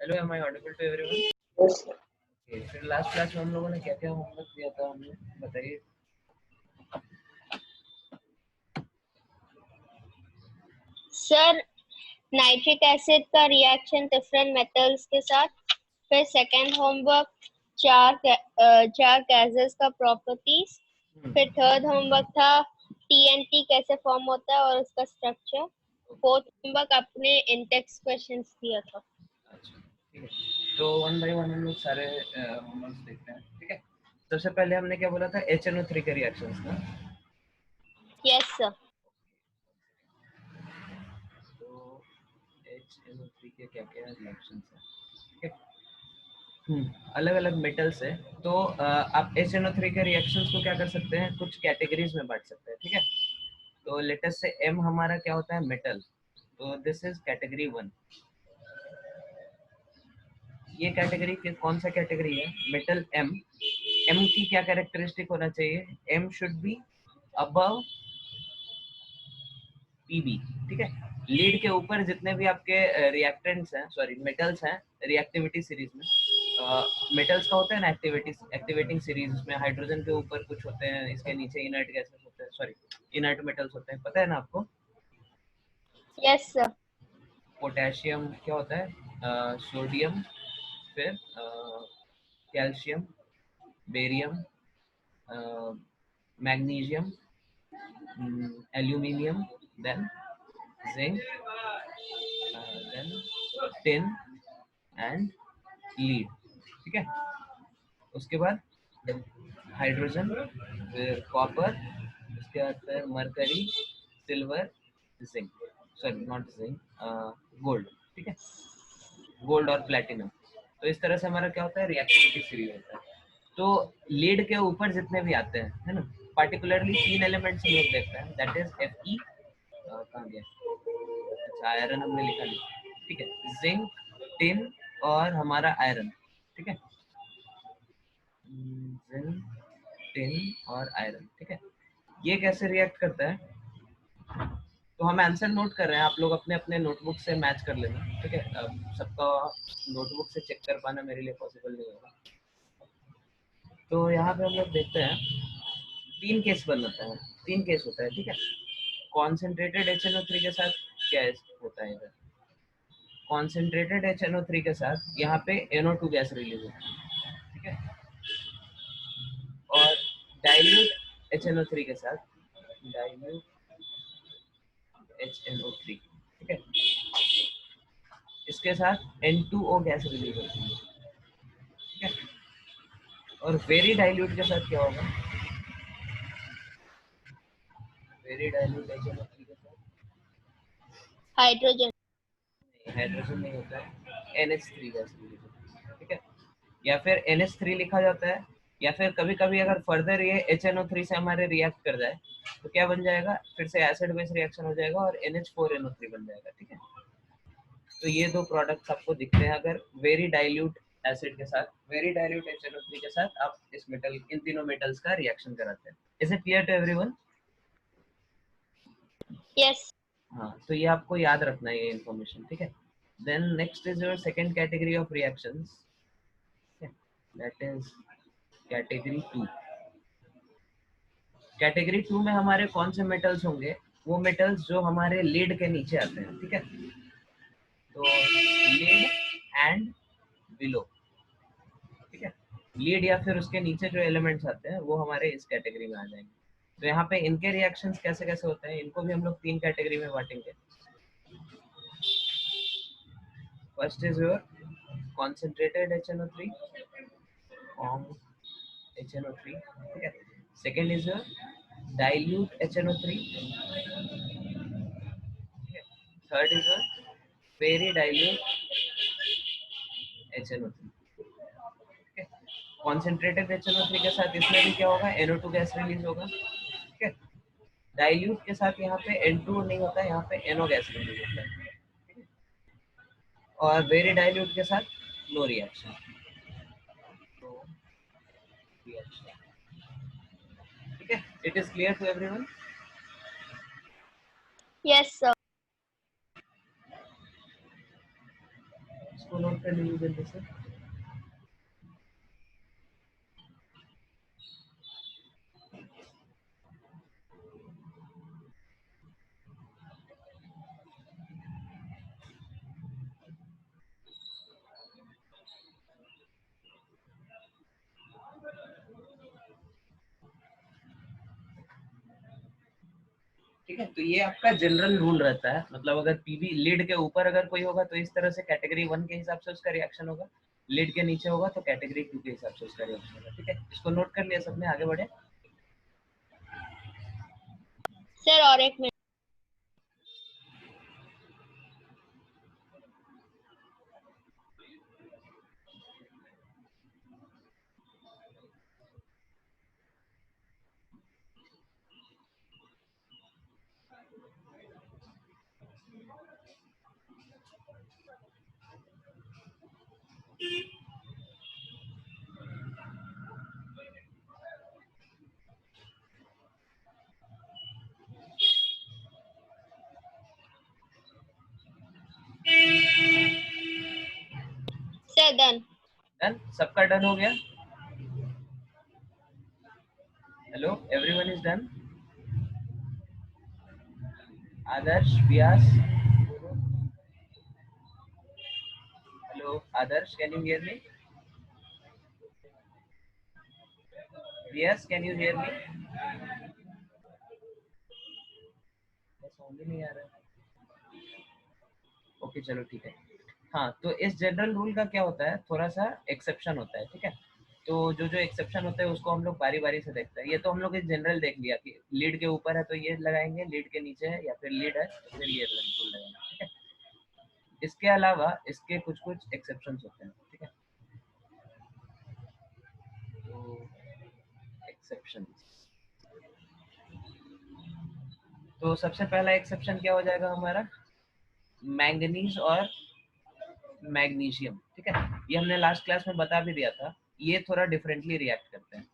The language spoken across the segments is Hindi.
Hello, am I audible to everyone? Yes, sir. फिर लास्ट क्लास में हम लोगों ने क्या क्या होमवर्क दिया था हमें बताइए। सर, नाइट्रिक एसिड का रिएक्शन डिफरेंट मेटल्स के साथ। फिर सेकेंड होमवर्क चार गैसेस का प्रॉपर्टीज। फिर थर्ड होमवर्क था टीएनटी कैसे फॉर्म होता है और उसका स्ट्रक्चर। फोर्थ होमवर्क अपने इंटेक्स क्वेश्चंस दिया था। अच्छा, ठीक है। तो वन बाय वन हम लोग सारे होमवर्क देखते हैं, ठीक है। सबसे पहले हमने क्या बोला था, HNO3 के रिएक्शंस का। Yes sir. तो HNO3 के क्या क्या रिएक्शंस हैं, ठीक है। अलग अलग मेटल्स है, तो आप HNO3 के रिएक्शंस को क्या कर सकते हैं, कुछ कैटेगरीज में बांट सकते हैं, ठीक है। तो लेटेस्ट से M हमारा क्या होता है, मेटल। तो दिस इज कैटेगरी 1। ये कैटेगरी के कौन सा कैटेगरी है, मेटल M। M की क्या कैरेक्टरिस्टिक होना चाहिए, M should be above Pb, ठीक है। लीड के ऊपर जितने भी आपके रिएक्टेंट्स हैं, सॉरी मेटल्स हैं, रिएक्टिविटी सीरीज में मेटल्स का होता है ना एक्टिवेटिंग सीरीज, उसमें हाइड्रोजन के ऊपर कुछ होते हैं, इसके नीचे इनर्ट गैसेस होते हैं, सॉरी इनर्ट मेटल्स होते हैं, पता है ना आपको। Yes sir. पोटेशियम क्या होता है, सोडियम, फिर calcium, barium, magnesium, aluminium, then zinc, then tin and lead, ठीक है। उसके बाद हाइड्रोजन, फिर कॉपर, उसके बाद फिर mercury, silver, zinc, sorry not zinc, gold, ठीक है, गोल्ड और प्लेटिनम। तो इस तरह से हमारा क्या होता है, रिएक्टिविटी सीरीज होता है। तो लीड के ऊपर जितने भी आते हैं, है ना, पार्टिकुलरली 3 एलिमेंट्स हम लोग देखते हैं, दैट इज Fe, कहाँ गया, अच्छा आयरन हमने लिखा नहीं, ठीक है, जिंक, टिन और हमारा आयरन, ठीक है, जिंक, टिन और आयरन, ठीक है। ये कैसे रिएक्ट करता है, तो हम आंसर नोट कर रहे हैं, आप लोग अपने अपने नोटबुक से मैच कर लेना, ठीक है। अब सबका नोटबुक से चेक कर पाना मेरे लिए पॉसिबल नहीं होगा। तो यहाँ पे हम लोग देखते हैं 3 केस बनाता है, 3 केस होता है, ठीक है। कॉन्सेंट्रेटेड HNO3 के साथ क्या होता है, इधर कॉन्सेंट्रेटेड HNO3 के साथ यहाँ पे NO2 गैस रिलीज होता है, ठीक है। और डाइल्यूट HNO3 के साथ, डाइल्यूट HNO3, ठीक है, इसके साथ N2O गैस रिलीज होती है, ठीक है। और वेरी डाइल्यूट के साथ क्या होगा, वेरी डाइल्यूट HNO3 के साथ हाइड्रोजन। हाइड्रोजन नहीं होता है, NH3 गैस रिलीज होती है, ठीक है। या फिर NH3 लिखा जाता है, या फिर कभी कभी अगर फर्दर ये HNO3 से हमारे रिएक्ट कर जाए तो क्या बन जाएगा, फिर से एसिड बेस रिएक्शन हो जाएगा और NH4NO3 बन जाएगा, ठीक है। तो ये दो प्रोडक्ट्स आपको दिखते हैं अगर वेरी डाइल्यूट एसिड के साथ, वेरी डाइल्यूट HNO3 के साथ आप इस मेटल, इन तीनों मेटल्स का रिएक्शन कराते हैं। Is it clear to everyone? Yes. हाँ, तो ये आपको याद रखना है ये इन्फॉर्मेशन, ठीक है। Then next is your second category of reactions, that is category 2। Category 2 में हमारे कौन से मेटल्स होंगे, वो मेटल्स जो हमारे लीड के नीचे आते हैं, ठीक है। तो लीड एंड बिलो, ठीक है, लीड या फिर उसके नीचे जो एलिमेंट्स आते हैं वो हमारे इस कैटेगरी में आ जाएंगे। तो यहाँ पे इनके रिएक्शंस कैसे कैसे होते हैं, इनको भी हम लोग 3 कैटेगरी में बांटेंगे। First is your concentrated HNO3, form HNO3, ठीक है। Second is your dilute HNO3, ठीक है। Third is your very dilute HNO3, ठीक है। कॉन्सेंट्रेटेड HNO3 के साथ इसमें भी क्या होगा, NO2 गैस रिलीज होगा, ठीक है। डाइल्यूट के साथ यहाँ पे N2 नहीं होता है, यहाँ पे NO गैस रिलीज होता है, ठीक है। और वेरी डाइल्यूट के साथ नो रिएक्शन, नो रिएक्शन, ठीक है। It is clear to everyone? Yes sir. इसको नोट कर लीजिए जल्दी से। ठीक है, तो ये आपका जनरल रूल रहता है, मतलब अगर पीवी लीड के ऊपर अगर कोई होगा तो इस तरह से कैटेगरी 1 के हिसाब से उसका रिएक्शन होगा, लीड के नीचे होगा तो कैटेगरी 2 के हिसाब से उसका रिएक्शन होगा। ठीक है, इसको नोट कर लिया सबने, आगे बढ़े। सर और एक मिनट। Sir done. डन, सबका डन हो गया? Hello, everyone is done? Adarsh, Vyas, hello Adarsh, can you hear me? Vyas, can you hear me? Sound ही नहीं आ रहा है। ओके चलो ठीक है। हाँ, तो इस जनरल रूल का क्या होता है, थोड़ा सा एक्सेप्शन होता है। ठीक है, तो जो जो एक्सेप्शन होता है उसको हम लोग बारी बारी से देखते हैं। ये तो हम लोग इस जनरल देख लिया कि लीड के ऊपर है तो ये लगाएंगे, लीड के नीचे है या फिर लीड है तो फिर ये रूल लगाएंगे। ठीक है, इसके अलावा इसके कुछ कुछ एक्सेप्शन होते हैं। ठीक है, तो एक्सेप्शन, तो सबसे पहला एक्सेप्शन क्या हो जाएगा हमारा, मैंगनीज और मैग्नीशियम। ठीक है, ये हमने लास्ट क्लास में बता भी दिया था, ये थोड़ा डिफरेंटली रिएक्ट करते हैं।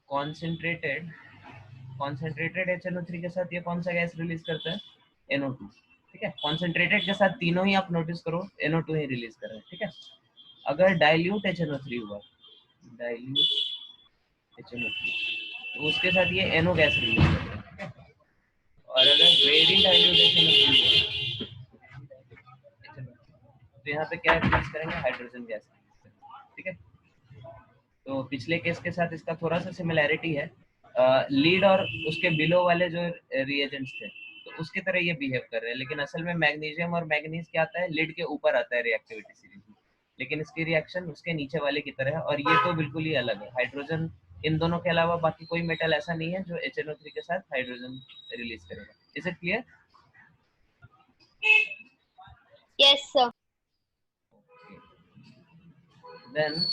कॉन्सेंट्रेटेड कॉन्सेंट्रेटेड HNO3 के साथ ये कौन सा गैस रिलीज करता है, NO2। ठीक है, कॉन्सेंट्रेटेड के साथ तीनों ही आप नोटिस करो NO2 ही रिलीज कर रहे हैं। ठीक है, अगर डाइल्यूट HNO3 हुआ, डाइल्यूट HNO3, तो उसके साथ ये NO गैस रिलीज कर रहे हैं। ठीक है, और अगर वेरी डाइल्यूट HNO3 हुआ, तो यहाँ पे क्या रिलीज करेंगे, हाइड्रोजन गैस रिलीज करेंगे। ठीक है, तो पिछले केस के साथ इसका थोड़ा सा सिमिलैरिटी है, लीड और उसके बिलो वाले जो रिएजेंट्स थे तो उसकी तरह ये बिहेव कर रहे हैं, लेकिन असल में मैग्नीशियम और मैग्नीज क्या आता है, लीड के ऊपर आता है रिएक्टिविटी सीरीज में, लेकिन इसकी रिएक्शन उसके नीचे वाले की तरह है, और ये तो बिल्कुल ही अलग है। हाइड्रोजन, इन दोनों के अलावा बाकी कोई मेटल ऐसा नहीं है जो HNO3 के साथ हाइड्रोजन रिलीज करेगा। Is it clear? Yes sir. Then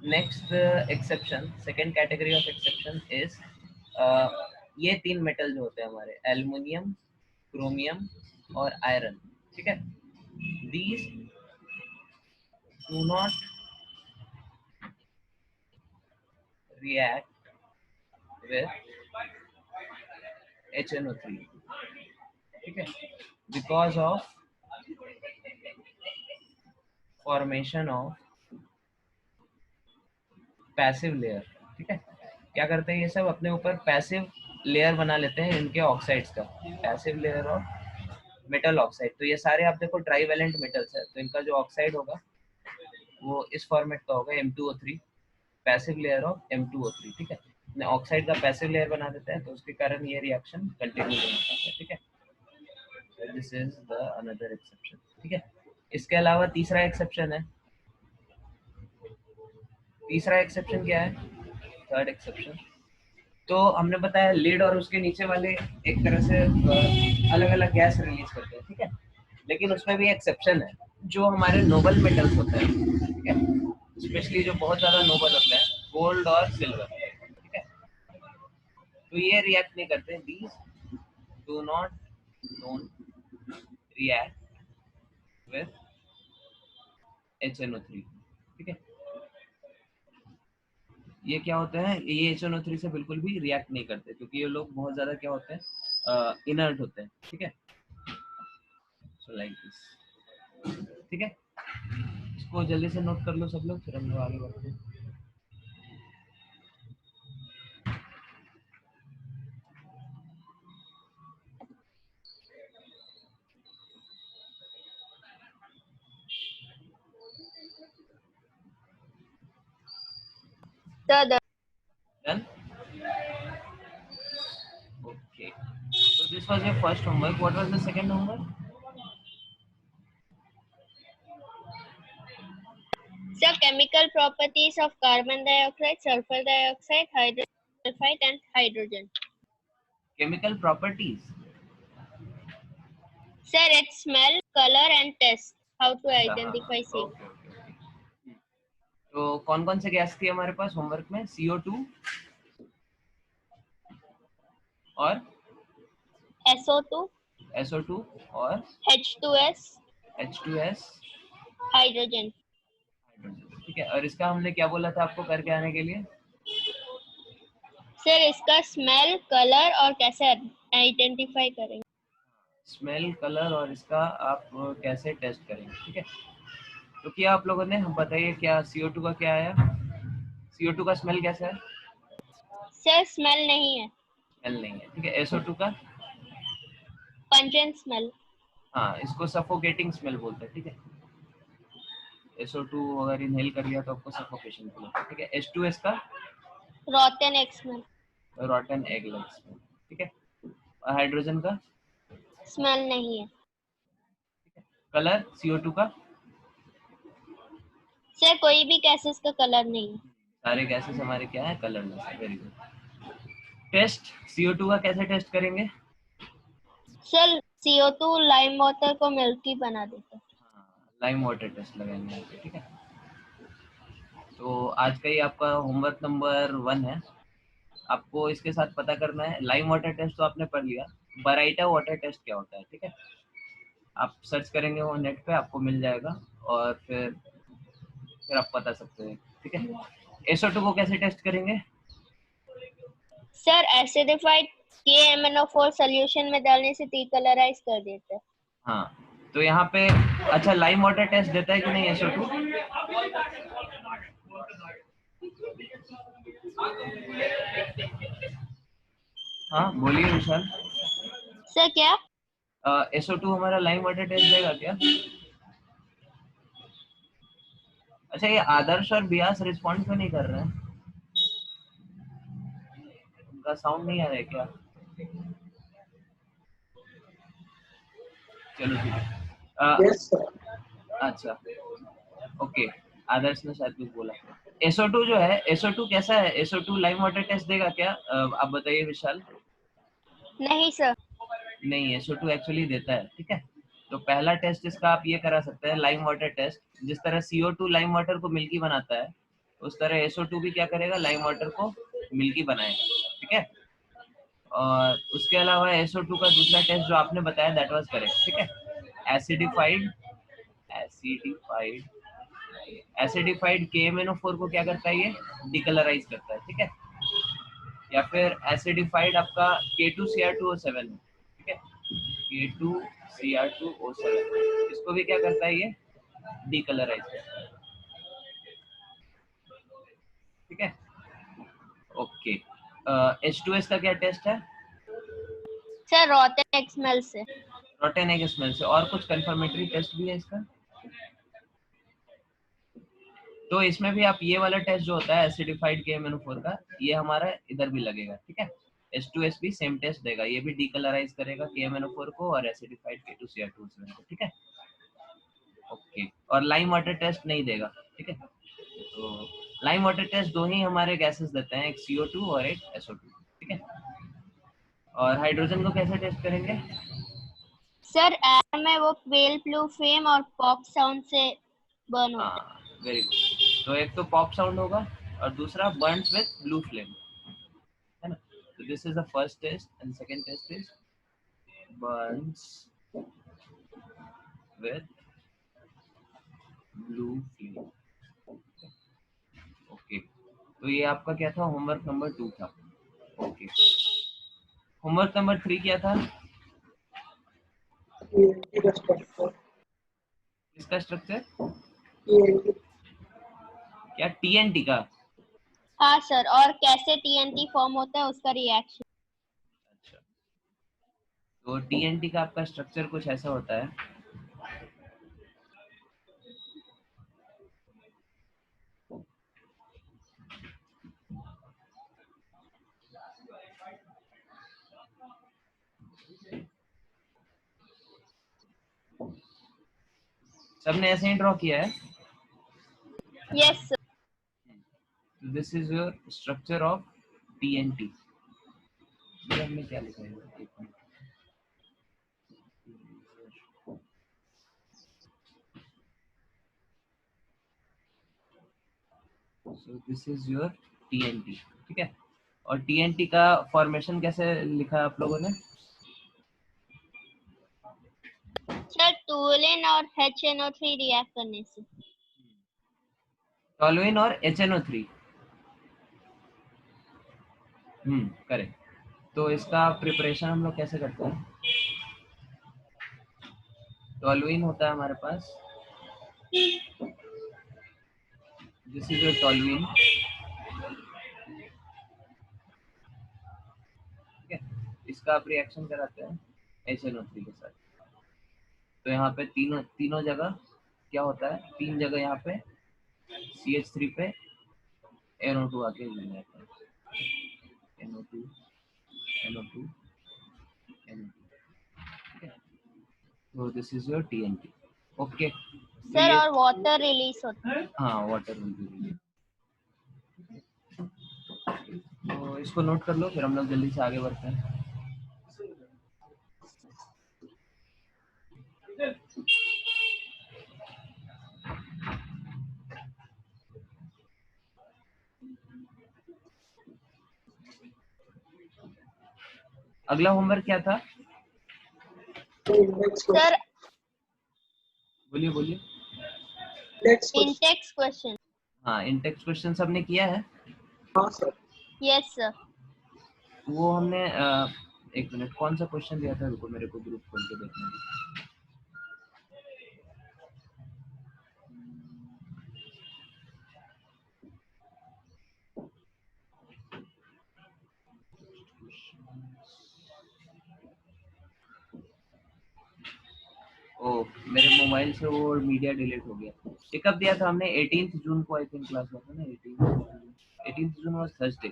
next exception, second category of exception is, ये तीन मेटल जो होते हैं हमारे, एल्युमिनियम, क्रोमियम और आयरन। ठीक है, these do not react with HNO3। ठीक है, because of formation of passive layer. ठीक है, क्या करते हैं ये सब, अपने ऊपर पैसिव लेयर बना लेते हैं इनके ऑक्साइड्स का, passive layer of metal oxide. तो ये सारे आप देखो ट्राईवेलेंट मेटल्स है, तो इनका जो ऑक्साइड होगा वो इस फॉर्मेट का होगा, M2O3, passive layer of M2O3। ठीक है, ऑक्साइड का पैसिव लेयर बना देते हैं तो उसके कारण ये रिएक्शन कंटिन्यू नहीं होता है। ठीक है, this is the another exception. ठीक है, इसके अलावा तीसरा एक्सेप्शन है, तीसरा एक्सेप्शन क्या है, थर्ड एक्सेप्शन, तो हमने बताया लीड और उसके नीचे वाले एक तरह से अलग अलग गैस रिलीज करते हैं। ठीक है, लेकिन उसमें भी एक्सेप्शन है, जो हमारे नोबल मेटल्स होते हैं, ठीक है, स्पेशली जो बहुत ज्यादा नोबल होते हैं, गोल्ड और सिल्वर। ठीक है, तो ये रिएक्ट नहीं करते, these do not don't react with HNO3। ठीक है, ये क्या होते हैं, ये HNO3 से बिल्कुल भी रिएक्ट नहीं करते क्योंकि ये लोग बहुत ज्यादा क्या होते हैं, इनर्ट होते हैं, ठीक है। सो लाइक दिस, ठीक है। इसको जल्दी से नोट कर लो सब लोग, फिर हम लोग आगे बढ़ते हैं। The Done? Okay. So this was your first homework. What was the second homework? chemical properties of carbon dioxide, sulfur dioxide, hydrogen sulfide, and hydrogen. Chemical properties. Sir, its smell, color, and taste. How to अच्छा, हाँ, identify safe. Okay okay okay. तो कौन कौन से गैस थी हमारे पास होमवर्क में? CO2 और SO2, SO2 और H2S, H2S, hydrogen. हाइड्रोजन, ठीक है। और इसका हमने क्या बोला था आपको करके आने के लिए? सर, इसका स्मेल, कलर और कैसे आइडेंटिफाई करेंगे? स्मेल, कलर और इसका आप कैसे टेस्ट करेंगे, ठीक है। तो किया आप लोगों ने, हम बताइए क्या CO2 का क्या आया? CO2 का स्मेल कैसा है? सर, स्मेल नहीं है, स्मेल नहीं है, ठीक है। SO2 का? Pungent smell. हाँ, इसको सफोकेटिंग स्मेल बोलते हैं, ठीक है। SO2 अगर इनहेल कर लिया तो आपको सफोकेशन फील होता है, ठीक है। H2S का? Rotten x smell. रॉटन egg like smell, ठीक है। और हाइड्रोजन का? स्मेल नहीं है। कलर CO2 का? सर, कोई भी गैसेस का कलर नहीं है। सारे गैसेस हमारे क्या है, कलरलेस है। Very good. टेस्ट CO2 का कैसे टेस्ट करेंगे? सर, CO2 लाइम वाटर को मिल्की बना देता है। लाइम वाटर टेस्ट लगाएंगे यहाँ पे, ठीक है। तो आज का ही आपका होमवर्क नंबर 1 है। आपको इसके साथ पता करना है, लाइम वाटर टेस्ट तो आपने पढ़ लिया, बराइटा वाटर टेस्ट क्या होता है, ठीक है। आप सर्च करेंगे वो नेट पे, आपको मिल जाएगा और फिर आप बता सकते हैं, ठीक है। SO2 को कैसे टेस्ट करेंगे? सर, एसिडिफाइड KMnO4 सॉल्यूशन में डालने से डीकलराइज कर देता है। हाँ, तो यहाँ पे अच्छा लाइम वाटर टेस्ट देता है कि नहीं SO2? हाँ बोलिए विशाल। सर, क्या? SO2 हमारा लाइम वाटर टेस्ट देगा क्या? अच्छा, ये आदर्श और बियास रिस्पॉन्ड क्यों नहीं कर रहे हैं? उनका साउंड नहीं आ रहा है क्या? चलो ठीक है। Yes sir. अच्छा, ओके। आदर्श ने शायद कुछ बोला। SO2 जो है, SO2 कैसा है? SO2 लाइम वाटर टेस्ट देगा क्या? आप बताइए विशाल। नहीं सर। नहीं, SO2 एक्चुअली देता है, ठीक है। तो पहला टेस्ट इसका आप ये करा सकते हैं, लाइम वाटर टेस्ट। जिस तरह CO2 लाइम वाटर को मिल्की बनाता है, उस तरह SO2 भी क्या करेगा, लाइम वाटर को मिल्की बनाएगा, ठीक है। और उसके अलावा SO2 का दूसरा टेस्ट जो आपने बताया दैट वाज करेक्ट, ठीक है। एसिडिफाइड एसिडिफाइड एसिडिफाइड KMnO4 को क्या करता है, ये डिकलराइज करता है, ठीक है। या फिर एसिडिफाइड आपका K2Cr2O7 है, ठीक है। K2Cr2O7 इसको भी क्या करता है, ये डिकलराइज करता है, ठीक है। ओके। H2S का क्या टेस्ट है? सर, रोटन एक्स स्मेल से। रोटेन एग स्मेल से। और कुछ कंफर्मेटरी टेस्ट भी है इसका? तो इसमें भी आप ये वाला टेस्ट जो होता है एसिडिफाइड KMnO4 का, ये हमारा इधर भी लगेगा, ठीक है। H2S भी सेम टेस्ट देगा, ये भी डिकलराइज करेगा KMnO4 को और एसिडिफाइड K2Cr2O7 को, ठीक है। ओके। और लाइम वाटर टेस्ट नहीं देगा, ठीक है। तो लाइम वाटर टेस्ट दो ही हमारे गैसेस देते हैं, एक CO2 और एक SO2, ठीक है। और हाइड्रोजन को कैसे टेस्ट करेंगे? सर, एयर में वो पेल ब्लू फ्लेम और पॉप साउंड से बर्न होता है। हाँ, वेरी गुड। तो एक तो पॉप साउंड होगा और दूसरा बर्न्स विद ब्लू फ्लेम, है ना। तो this is the first test and second test is burns with blue flame, okay. तो ये आपका क्या था, होमवर्क नंबर 2 था। ओके, होमवर्क नंबर 3 क्या था? इसका स्ट्रक्चर क्या, टीएनटी का? हाँ सर, और कैसे टीएनटी फॉर्म होता है उसका रिएक्शन। अच्छा, तो टीएनटी का आपका स्ट्रक्चर कुछ ऐसा होता है। सबने ऐसे ही ड्रॉ किया है? Yes sir. This is your structure of TNT. हमने क्या लिखा है, एक minute. So this is your TNT, ठीक है। और टीएनटी का फॉर्मेशन कैसे लिखा है आप लोगों ने? सर टूलिन और HNO3 रिएक्ट करने से। टॉलुइन और HNO3। करेक्ट। तो इसका प्रिपरेशन हम लोग कैसे करते हैं? टॉलुइन होता है हमारे पास, दिस इज योर टॉलुइन, ठीक है। इसका आप रिएक्शन कराते हैं HNO3 के साथ। तो यहाँ पे तीनों तीनों जगह क्या होता है, 3 जगह यहाँ पे CH3 पे NO2 आके मिल जाता है, NO2 NO2 NO2, ठीक है। तो this is your TNT। Okay, तो सर ये, और वाटर रिलीज होता है। हाँ वाटर विल बी। तो इसको नोट कर लो, फिर हम लोग जल्दी से आगे बढ़ते हैं। अगला होमवर्क क्या था? सर बोलिए बोलिए। Intex question. हाँ, इंटेक्स क्वेश्चन सबने किया है। Yes sir. वो हमने एक मिनट, कौन सा क्वेश्चन दिया था, रुको मेरे को ग्रुप खोल के देखने दो। ओ, मेरे मोबाइल से वो मीडिया डिलीट हो गया। ये कब दिया था हमने? 18 जून को आई थिंक क्लास में था ना। 18 जून वाज थर्सडे।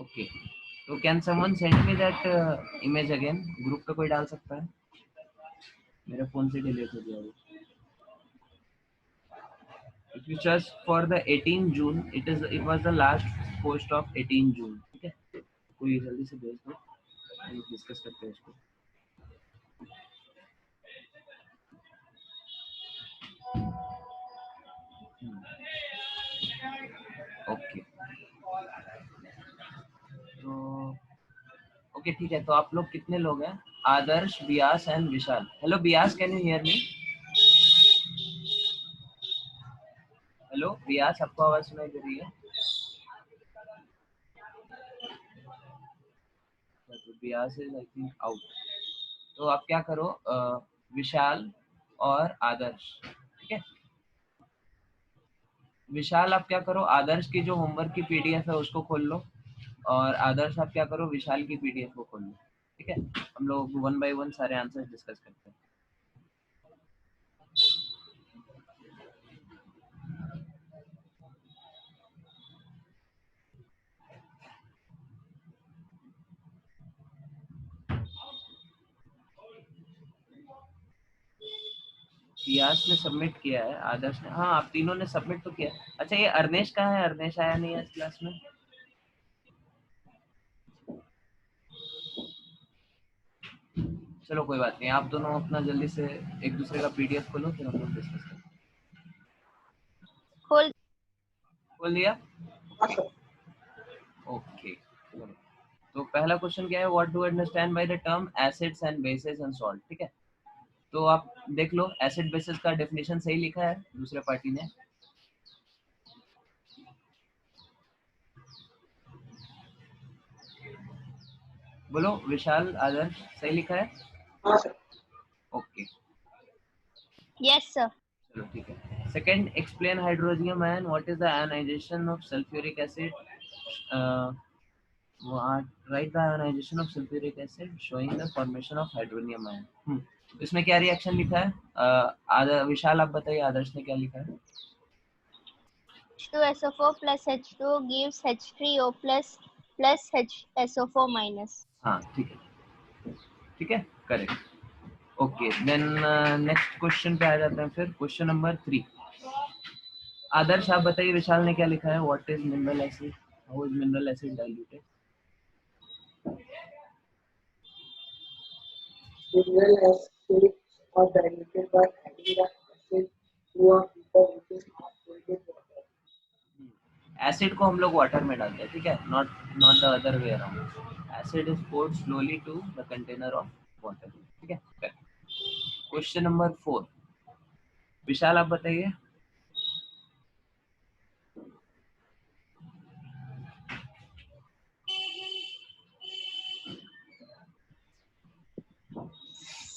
ओके, तो can someone send me that image again? Group पे कोई डाल सकता है? मेरे फोन से डिलीट हो गया वो। If you search for the 18 June, it was the last post of 18 June, ठीक है। कोई जल्दी से भेज दो, हम डिस्कस करते हैं इसको। ओके, तो ओके ठीक है। तो आप लोग कितने लोग हैं? Adarsh, Byas and Vishal. Hello Byas, can you hear me? Hello Byas, आपको आवाज सुनाई दे रही है? तो Byas is I think out. तो आप क्या करो, विशाल और आदर्श, ठीक है। विशाल आप क्या करो, आदर्श की जो होमवर्क की पीडीएफ है उसको खोल लो, और आदर्श आप क्या करो, विशाल की पीडीएफ को खोल लो, ठीक है। हम लोग 1 बाय 1 सारे आंसर्स डिस्कस करते हैं। पियास ने सबमिट किया है, आदर्श ने, हाँ आप तीनों ने सबमिट तो किया। अच्छा, ये अर्नेश कहाँ है? अर्नेश आया नहीं है इस क्लास में। चलो कोई बात नहीं, आप दोनों अपना जल्दी से एक दूसरे का पीडीएफ खोलो, फिर हम लोग डिस्कस करते हैं। खोल। खोल दिया? ओके, चलो। तो पहला क्वेश्चन क्या है, what do understand by the term acids and bases and salt, ठीक है। तो आप देख लो एसिड बेसिस का डेफिनेशन सही लिखा है दूसरे पार्टी ने। बोलो विशाल, आदर्श, सही लिखा है? हाँ सर। Okay Yes, sir. चलो ठीक है। Second, explain hydronium ion, what is the ionisation of sulphuric acid, write the ionization of sulfuric acid showing the formation of hydronium ion। इसमें क्या रिएक्शन लिखा है? विशाल आप बताइए, आदर्श ने क्या लिखा है? H2SO4 plus H2O gives H3O plus HSO4 minus. हाँ ठीक है, correct. Okay then next question पे आ जाते हैं फिर, क्वेश्चन नंबर 3। आदर्श आप बताइए, विशाल ने क्या लिखा है, what is mineral acid, how is mineral acid diluted? Mineral acids are diluted by adding the acid to a beaker which is half filled with water. Acid को हम लोग वाटर में डालते हैं, ठीक है, not the other way around. Acid is poured slowly to the container of water, ठीक है। क्वेश्चन नंबर 4, विशाल आप बताइए।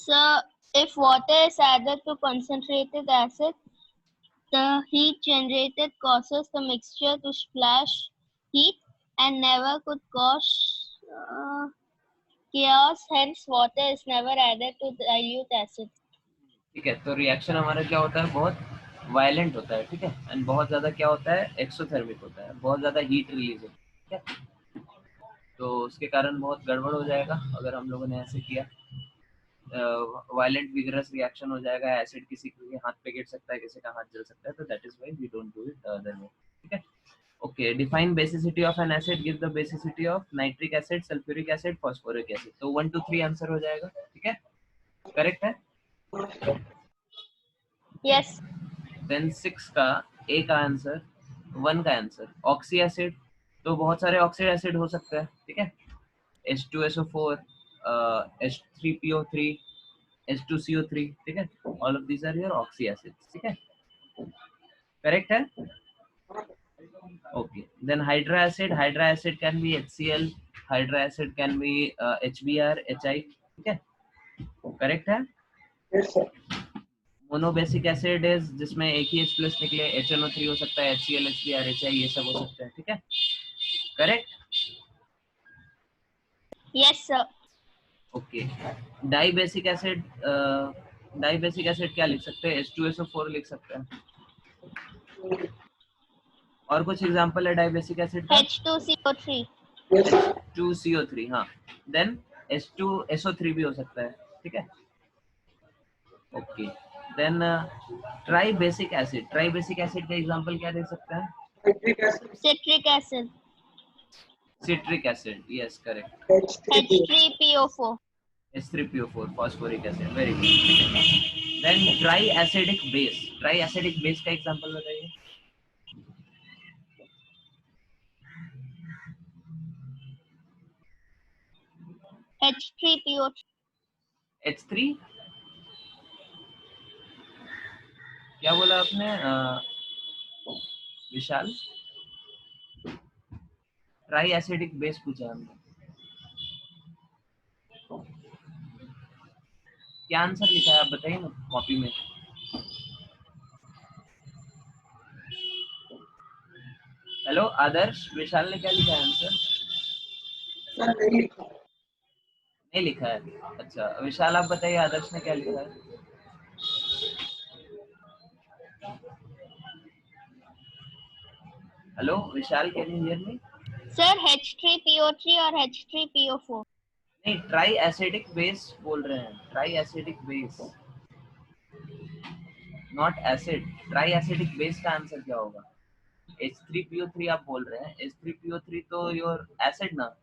So, if water is added to concentrated acid, the heat generated causes the mixture to splash heat and never could cause chaos. Hence, water is never added to dilute acid. ठीक है, तो रिएक्शन हमारा क्या होता है, बहुत वायलेंट होता है, ठीक है, एंड बहुत ज्यादा क्या होता है, एक्सोथर्मिक होता है, बहुत ज्यादा हीट रिलीज होती है, ठीक है। तो उसके कारण बहुत गड़बड़ हो जाएगा अगर हम लोगों ने ऐसे किया। वायलेंट विगरस रिएक्शन हो जाएगा, एसिड किसी के हाथ पे गिर सकता है, किसी का हाथ जल सकता है, तो that is why we don't do it the other way, ठीक है। Okay, define basicity of an acid, give the basicity of nitric acid, sulphuric acid, phosphoric acid. तो 1 2 3 आंसर हो जाएगा, ठीक है, करेक्ट है। Yes. देन 6 का ए का आंसर, 1 का आंसर ऑक्सी एसिड। तो बहुत सारे ऑक्सी एसिड हो सकते हैं, ठीक है, H2SO4, H3PO3, H2CO3, ठीक है, all of these are your oxy acids, ठीक है, करेक्ट है। Okay then hydra acid can be HCl, hydra acid can be HBr, HI, ठीक है, करेक्ट है। Yes sir. Monobasic acid is जिसमें एक ही H+ निकले, HNO3 हो सकता है, HCl, HBr, HI, ये सब हो सकते हैं, ठीक है, correct. Yes, sir. Okay dibasic acid, क्या लिख सकते हैं, H2SO4 लिख सकते हैं। और कुछ एग्जांपल है डाइबेसिक एसिड का? H2CO3. Yes sir. H2CO3, हाँ, देन H2SO3 भी हो सकता है, ठीक है। ओके देन ट्राइबेसिक एसिड का एग्जांपल क्या दे सकते हैं? Nitric acid. Citric acid. Citric acid, yes correct. H3PO4. H3PO4, phosphoric acid, very good. Then tri acidic base का एग्जांपल बताइए। H3PO3. H3 क्या बोला आपने विशाल? ट्राई एसिडिक बेस पूछा हमने, क्या आंसर लिखा है आप बताइए ना कॉपी में। हेलो आदर्श, विशाल ने क्या लिखा है आंसर? Sir नहीं लिखा। नहीं लिखा है, अच्छा विशाल आप बताइए आदर्श ने क्या लिखा है? Hello Vishal, can you hear me? Sir, H3PO3 और H3PO4. नहीं, ट्राई एसिडिक बेस बोल रहे हैं, try acidic base, not acid. Try acidic base का आंसर क्या होगा? H3PO3 आप बोल रहे हैं, H3PO3 तो योर एसिड ना,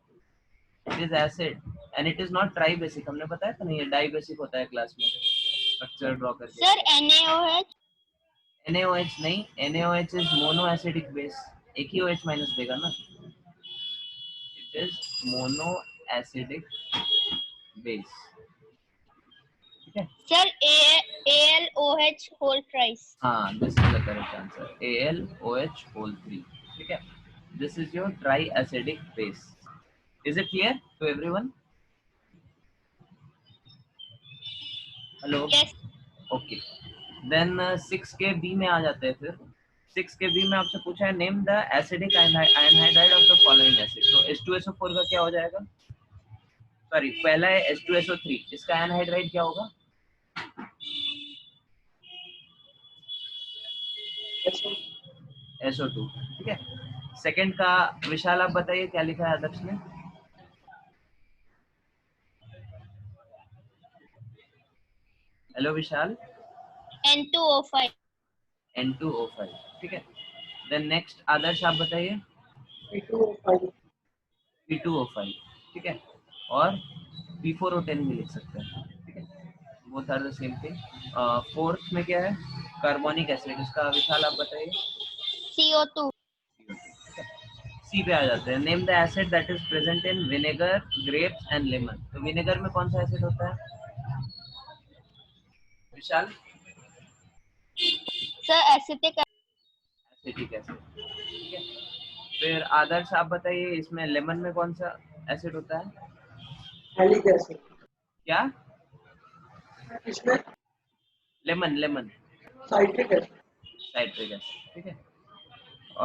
it is acid and it is not try basic. हमने बताया था नहीं, ये डाई बेसिक होता है क्लास में स्ट्रक्चर ड्रॉ करके। Sir, NaOH. NaOH नहीं, NaOH is mono acidic base, एक ही OH माइनस देगा ना, it is mono acidic base, ठीक है। Sir ALOH whole thrice. हाँ, this is the correct answer, ALOH whole 3, ठीक है। This is your tri acidic base. Is it clear to everyone? Hello, yes. Okay. Then 6 के बी में आ जाते हैं फिर। 6 के बी में आपसे पूछा है name the acidic anhydride of the following acid. तो H2SO4 का क्या हो जाएगा? सॉरी, पहला है H2SO3, इसका एनहाइड्राइड क्या होगा? SO2, ठीक है। सेकंड का विशाल आप बताइए क्या लिखा है आदर्श ने? हेलो विशाल। N2O5। N2O5, ठीक है। देन नेक्स्ट आदर्श आप बताइए। P2O5, P2O5, ठीक है। और P4O10 भी लिख सकते हैं, ठीक है। Both are the same thing. Fourth में क्या है? कार्बोनिक एसिड, इसका विशाल आप बताइए। CO2। सी पे आ जाते हैं। Name the acid that is present in vinegar, grapes and lemon. तो विनेगर में कौन सा एसिड होता है Vishal? Sir acetic. Acetic acid, ठीक है। फिर आदर्श आप बताइए, इसमें लेमन में कौन सा एसिड होता है? malic acid, क्या? इसमें lemon, lemon, citric acid, citric acid, ठीक है।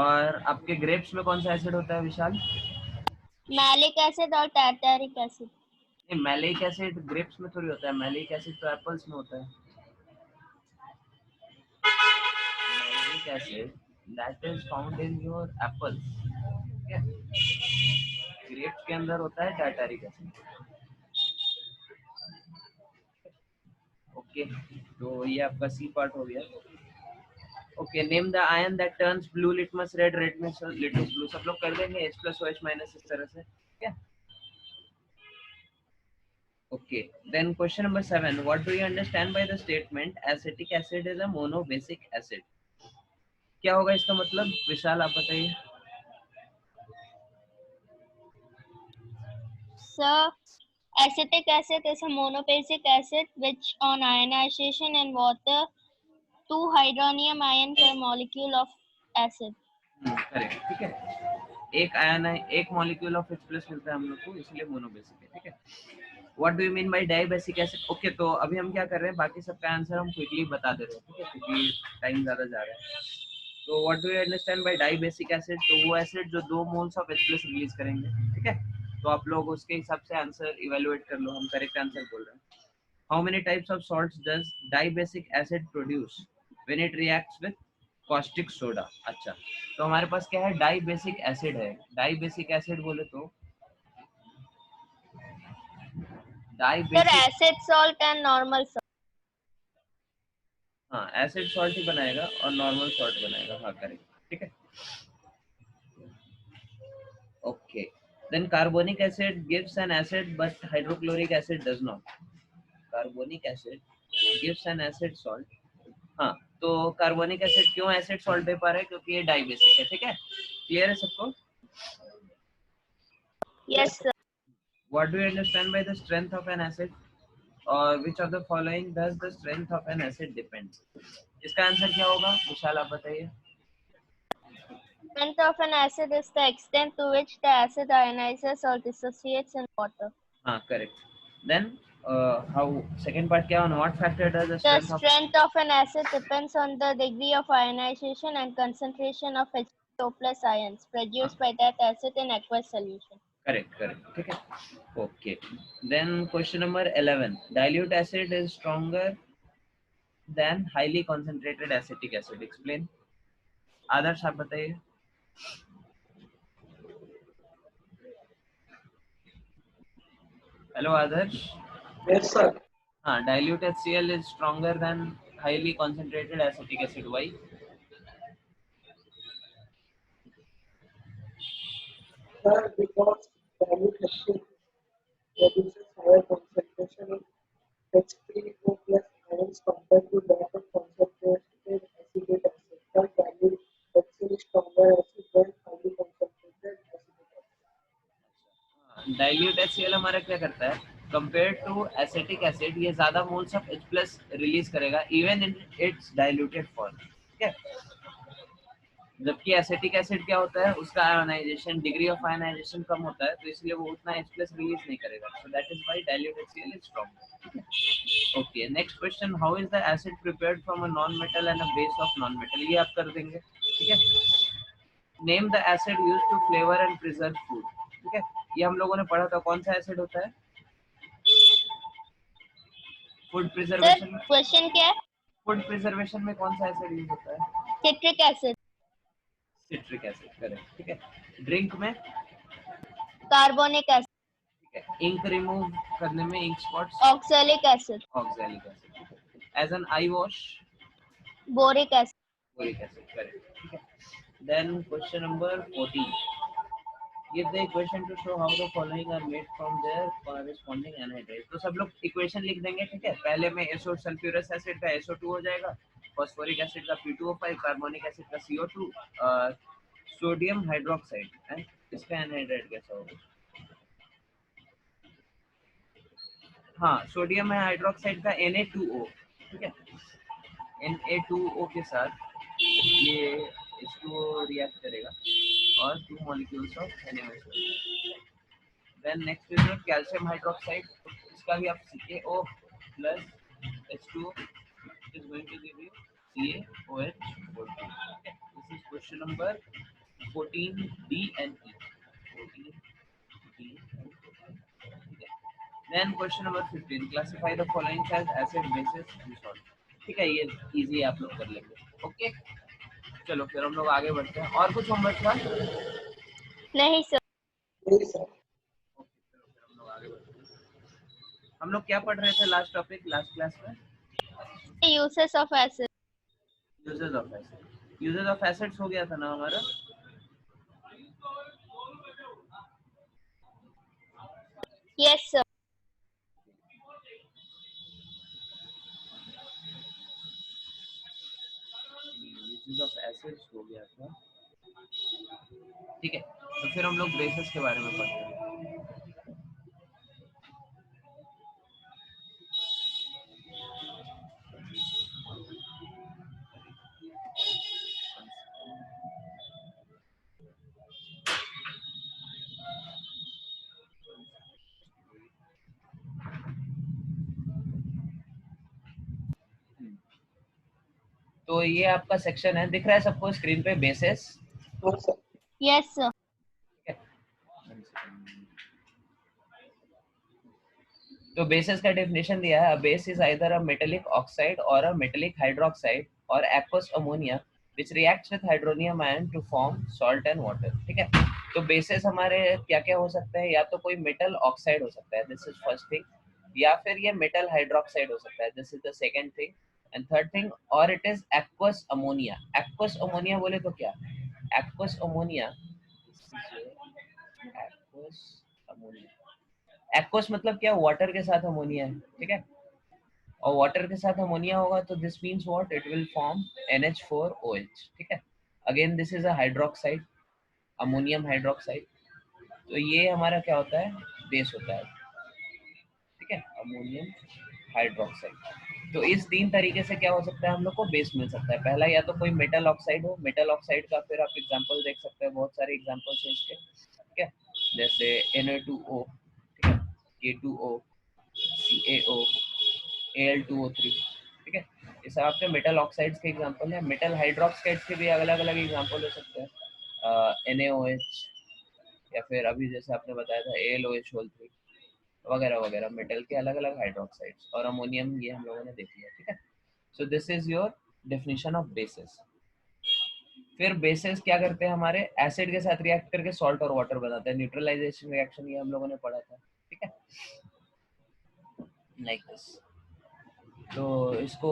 और आपके ग्रेप्स में कौन सा एसिड होता है विशाल? मैलिक एसिड और टार्टारिक एसिड। नहीं, मैलिक एसिड ग्रेप्स में थोड़ी होता है, मैलिक एसिड तो एप्पल्स में होता है। Malic acid that is found in your apples, ठीक है। ग्रेप्स के अंदर होता है टार्टारिक एसिड। ओके, तो ये आपका सी पार्ट हो गया। Okay, name the ion that turns blue litmus red, red में लिटमस ब्लू। सब लोग कर देंगे H+OH- इस तरह से, ठीक है। Okay, then question number 7. What do you understand by the statement acetic acid is a monobasic acid? क्या होगा इसका मतलब? विशाल आप बताइए। Sir, acetic acid is a monobasic acid which on ionization in water, 2 hydronium ion per molecule of acid. Correct, ठीक है। एक आयन है, एक मॉलिक्यूल ऑफ H प्लस मिलता है हम लोग को, इसलिए मोनोबेसिक है, ठीक है। What do you mean by dibasic acid? Okay, तो अभी हम क्या कर रहे हैं, बाकी सबका आंसर हम क्विकली बता दे रहे हैं, ठीक है, क्योंकि टाइम ज्यादा जा रहा है। तो what do you understand by dibasic acid? तो वो एसिड जो 2 moles of H plus release करेंगे, ठीक है। तो आप लोग उसके हिसाब से आंसर इवेलुएट कर लो, हम करेक्ट आंसर बोल रहे हैं। How many types of salts does dibasic acid produce when it reacts with caustic soda? अच्छा, तो हमारे पास क्या है, डाई बेसिक एसिड है। डाई बेसिक एसिड बोले तो di Sir, basic, acid salt and normal salt. हाँ, एसिड सॉल्ट ही बनाएगा और नॉर्मल सॉल्ट बनाएगा, हाँ करेक्ट, ठीक है। Okay, then carbonic acid gives an acid but hydrochloric acid does not. Carbonic acid gives an acid salt, हाँ, तो कार्बोनिक एसिड क्यों एसिड सॉल्ट दे पा रहा है? क्योंकि ये डाई बेसिक है, ठीक है। क्लियर है सबको? Yes, sir. What do you understand by the strength of an acid? Or which of the following does the strength of an acid depend? इसका आंसर क्या होगा विशाल आप बताइए। Strength of an acid is the extent to which the acid ionizes or dissociates in water. हाँ correct. Then how second part क्या, on what factor does the The strength of, strength of an acid depends on the degree of ionization and concentration of H2O plus ions हाँ produced by that acid in aqueous solution. Correct correct, ठीक है। Okay, then question number 11, dilute acid is stronger than highly concentrated acetic acid, explain। आदर्श आप बताइए। हेलो आदर्श। yes sir, हाँ, dilute HCl is stronger than highly concentrated acetic acid, why? sir, because dilute acid produces higher concentration of H3O plus ions compared to that of concentrated acetic acid. Thus, dilute acid is stronger acid than highly concentrated acetic acid. Dilute HCl हमारा क्या करता है, कंपेयर टू एसिटिक एसिड ये ज्यादा मोल्स ऑफ H+ रिलीज करेगा even in its diluted form, ठीक है। जबकि एसिटिक एसिड क्या होता है, उसका आयोनाइजेशन, डिग्री ऑफ आयोनाइजेशन कम होता है, तो इसलिए वो उतना H+ रिलीज नहीं करेगा, so that is why dilute HCl is strong. Okay, next question, how is the acid prepared from a non metal and a base of non metal, ये आप कर देंगे, ठीक है। Name the acid used to flavour and preserve food, ठीक है। ये हम लोगों ने पढ़ा था, कौन सा एसिड होता है फूड सर प्रिजर्वेशन में, क्वेश्चन क्या है? फूड प्रिजर्वेशन में कौन सा एसिड यूज होता है, citric acid. Citric acid, correct, ठीक है। ड्रिंक में, कार्बोनिक एसिड। ठीक है। इंक रिमूव करने में, ink spots, oxalic acid. Oxalic acid. As an eye wash, boric acid. Boric acid, correct, ठीक है। Then question number 14, give the equation to show how the following are made from their corresponding anhydride, तो सब लोग इक्वेशन लिख देंगे, ठीक है। पहले में एसो सल्फ्यूरस एसिड का SO2 हो जाएगा, फास्फोरिक एसिड का P2O5, कार्बोनिक एसिड का CO2, सोडियम हाइड्रोक्साइड है, इसका एनहाइड्राइड कैसा होगा, हाँ सोडियम हाइड्रोक्साइड का Na2O, ठीक है। Na2O के साथ ये इसको रिएक्ट करेगा और 2 molecules of NaOH। Then next is calcium hydroxide, इसका भी आप CaO plus H2O is going to give you CaOH. This is question number 14D and E. 14D and E. Then question number 15, classify the following as acid, bases and salt, ठीक है। ये इजी आप लोग कर लेंगे, ओके। चलो फिर हम लोग आगे बढ़ते हैं, और कुछ होमवर्क था, नहीं सर। नहीं सर। हम लोग आगे बढ़ते हैं। हम लोग क्या पढ़ रहे थे लास्ट टॉपिक, लास्ट क्लास में, uses of acid. Uses of acid, uses of acids हो गया था ना हमारा। Yes sir. Uses of acids हो गया था, ठीक है। तो फिर हम लोग बेसिस के बारे में पढ़ते हैं। तो ये आपका सेक्शन है, दिख रहा है सबको स्क्रीन पे, बेसिस, हाँ सर। Yes sir. ठीक है। तो बेसिस का डेफिनेशन दिया है, base is either a metallic oxide और अ मेटेलिक हाइड्रोक्साइड और aqueous ammonia which reacts with hydronium ion to form salt and water, ठीक है। तो बेसिस हमारे क्या क्या हो सकते हैं, या तो कोई मेटल ऑक्साइड हो सकता है, दिस इज फर्स्ट थिंग, या फिर ये मेटल हाइड्रोक्साइड हो सकता है, this is the second thing, and third thing, और it is aqueous ammonia. Aqueous ammonia बोले तो क्या, aqueous ammonia, aqueous ammonia, aqueous मतलब क्या, वाटर के साथ अमोनिया है, ठीक है। और वाटर के साथ अमोनिया होगा तो this means what, it will form NH4OH, ठीक है। Again this is a hydroxide, ammonium hydroxide, तो ये हमारा क्या होता है, बेस होता है, ठीक है, अमोनियम हाइड्रोक्साइड। तो इस तीन तरीके से क्या हो सकता है, हम लोग को बेस मिल सकता है। पहला, या तो कोई मेटल ऑक्साइड हो, मेटल ऑक्साइड का फिर आप एग्जांपल देख सकते हैं, बहुत सारे एग्जांपल्स हैं इसके, ठीक है, जैसे Na2O, ठीक है, K2O, CaO, Al2O3, ठीक है। ये सब आपके मेटल ऑक्साइड्स के एग्जांपल है। मेटल हाइड्रोक्साइड्स के भी अलग अलग एग्जांपल हो सकते हैं, NaOH, या फिर अभी जैसे आपने बताया था AlOH3 वगैरह वगैरह, मेटल के अलग अलग हाइड्रोक्साइड्स, और अमोनियम ये हम लोगों ने देख लिया, ठीक है। So this is your definition of basis. फिर बेसिस क्या करते हैं, हमारे एसिड के साथ रिएक्ट करके सॉल्ट और वाटर बनाते हैं, न्यूट्रलाइजेशन रिएक्शन, ये हम लोगों ने पढ़ा था, ठीक है, लाइक दिस। तो इसको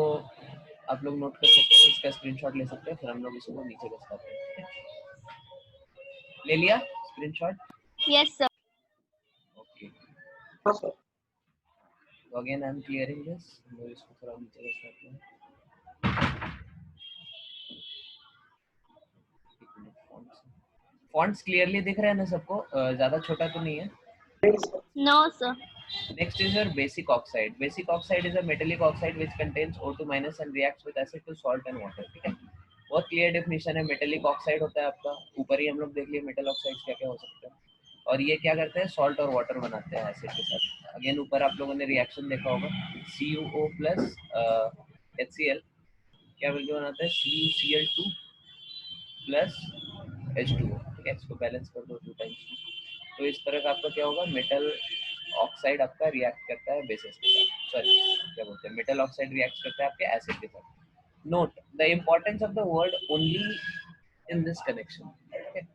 आप लोग नोट कर सकते हैं, इसका स्क्रीनशॉट ले सकते हैं, फिर हम लोग इसको नीचे बताते हैं, ठीक है? ले लिया स्क्रीनशॉट, यस सर। ओके। हाँ सर। तो again I am clearing this, हम लोग इसको थोड़ा नीचे बताते हैं। फॉन्ट्स क्लियरली दिख रहे हैं ना सबको, ज्यादा छोटा तो नहीं है, No, sir. Next is your basic oxide. Basic oxide is a metallic oxide which contains O2 minus and reacts with acid to salt and water. ठीक है, बहुत क्लियर डेफिनेशन है. मेटेलिक ऑक्साइड होता है आपका, ऊपर ही हम लोग देख लिए मेटल ऑक्साइड्स क्या क्या हो सकते हैं. और ये क्या करते हैं, सॉल्ट और वाटर बनाते हैं एसिड के साथ. अगेन ऊपर आप लोगों ने रिएक्शन देखा होगा, CuO प्लस HCl क्या मिलकर बनाता है, CuCl2 प्लस H2O. ठीक है, इसको बैलेंस कर दो 2 टाइम्स. तो इस तरह का आपका क्या होगा, मेटल ऑक्साइड आपका रिएक्ट करता है बेसिस के साथ. सॉरी, क्या बोलते हैं, मेटल ऑक्साइड रिएक्ट करता है आपके एसिड के साथ. Note the importance of the word only in this connection. Okay.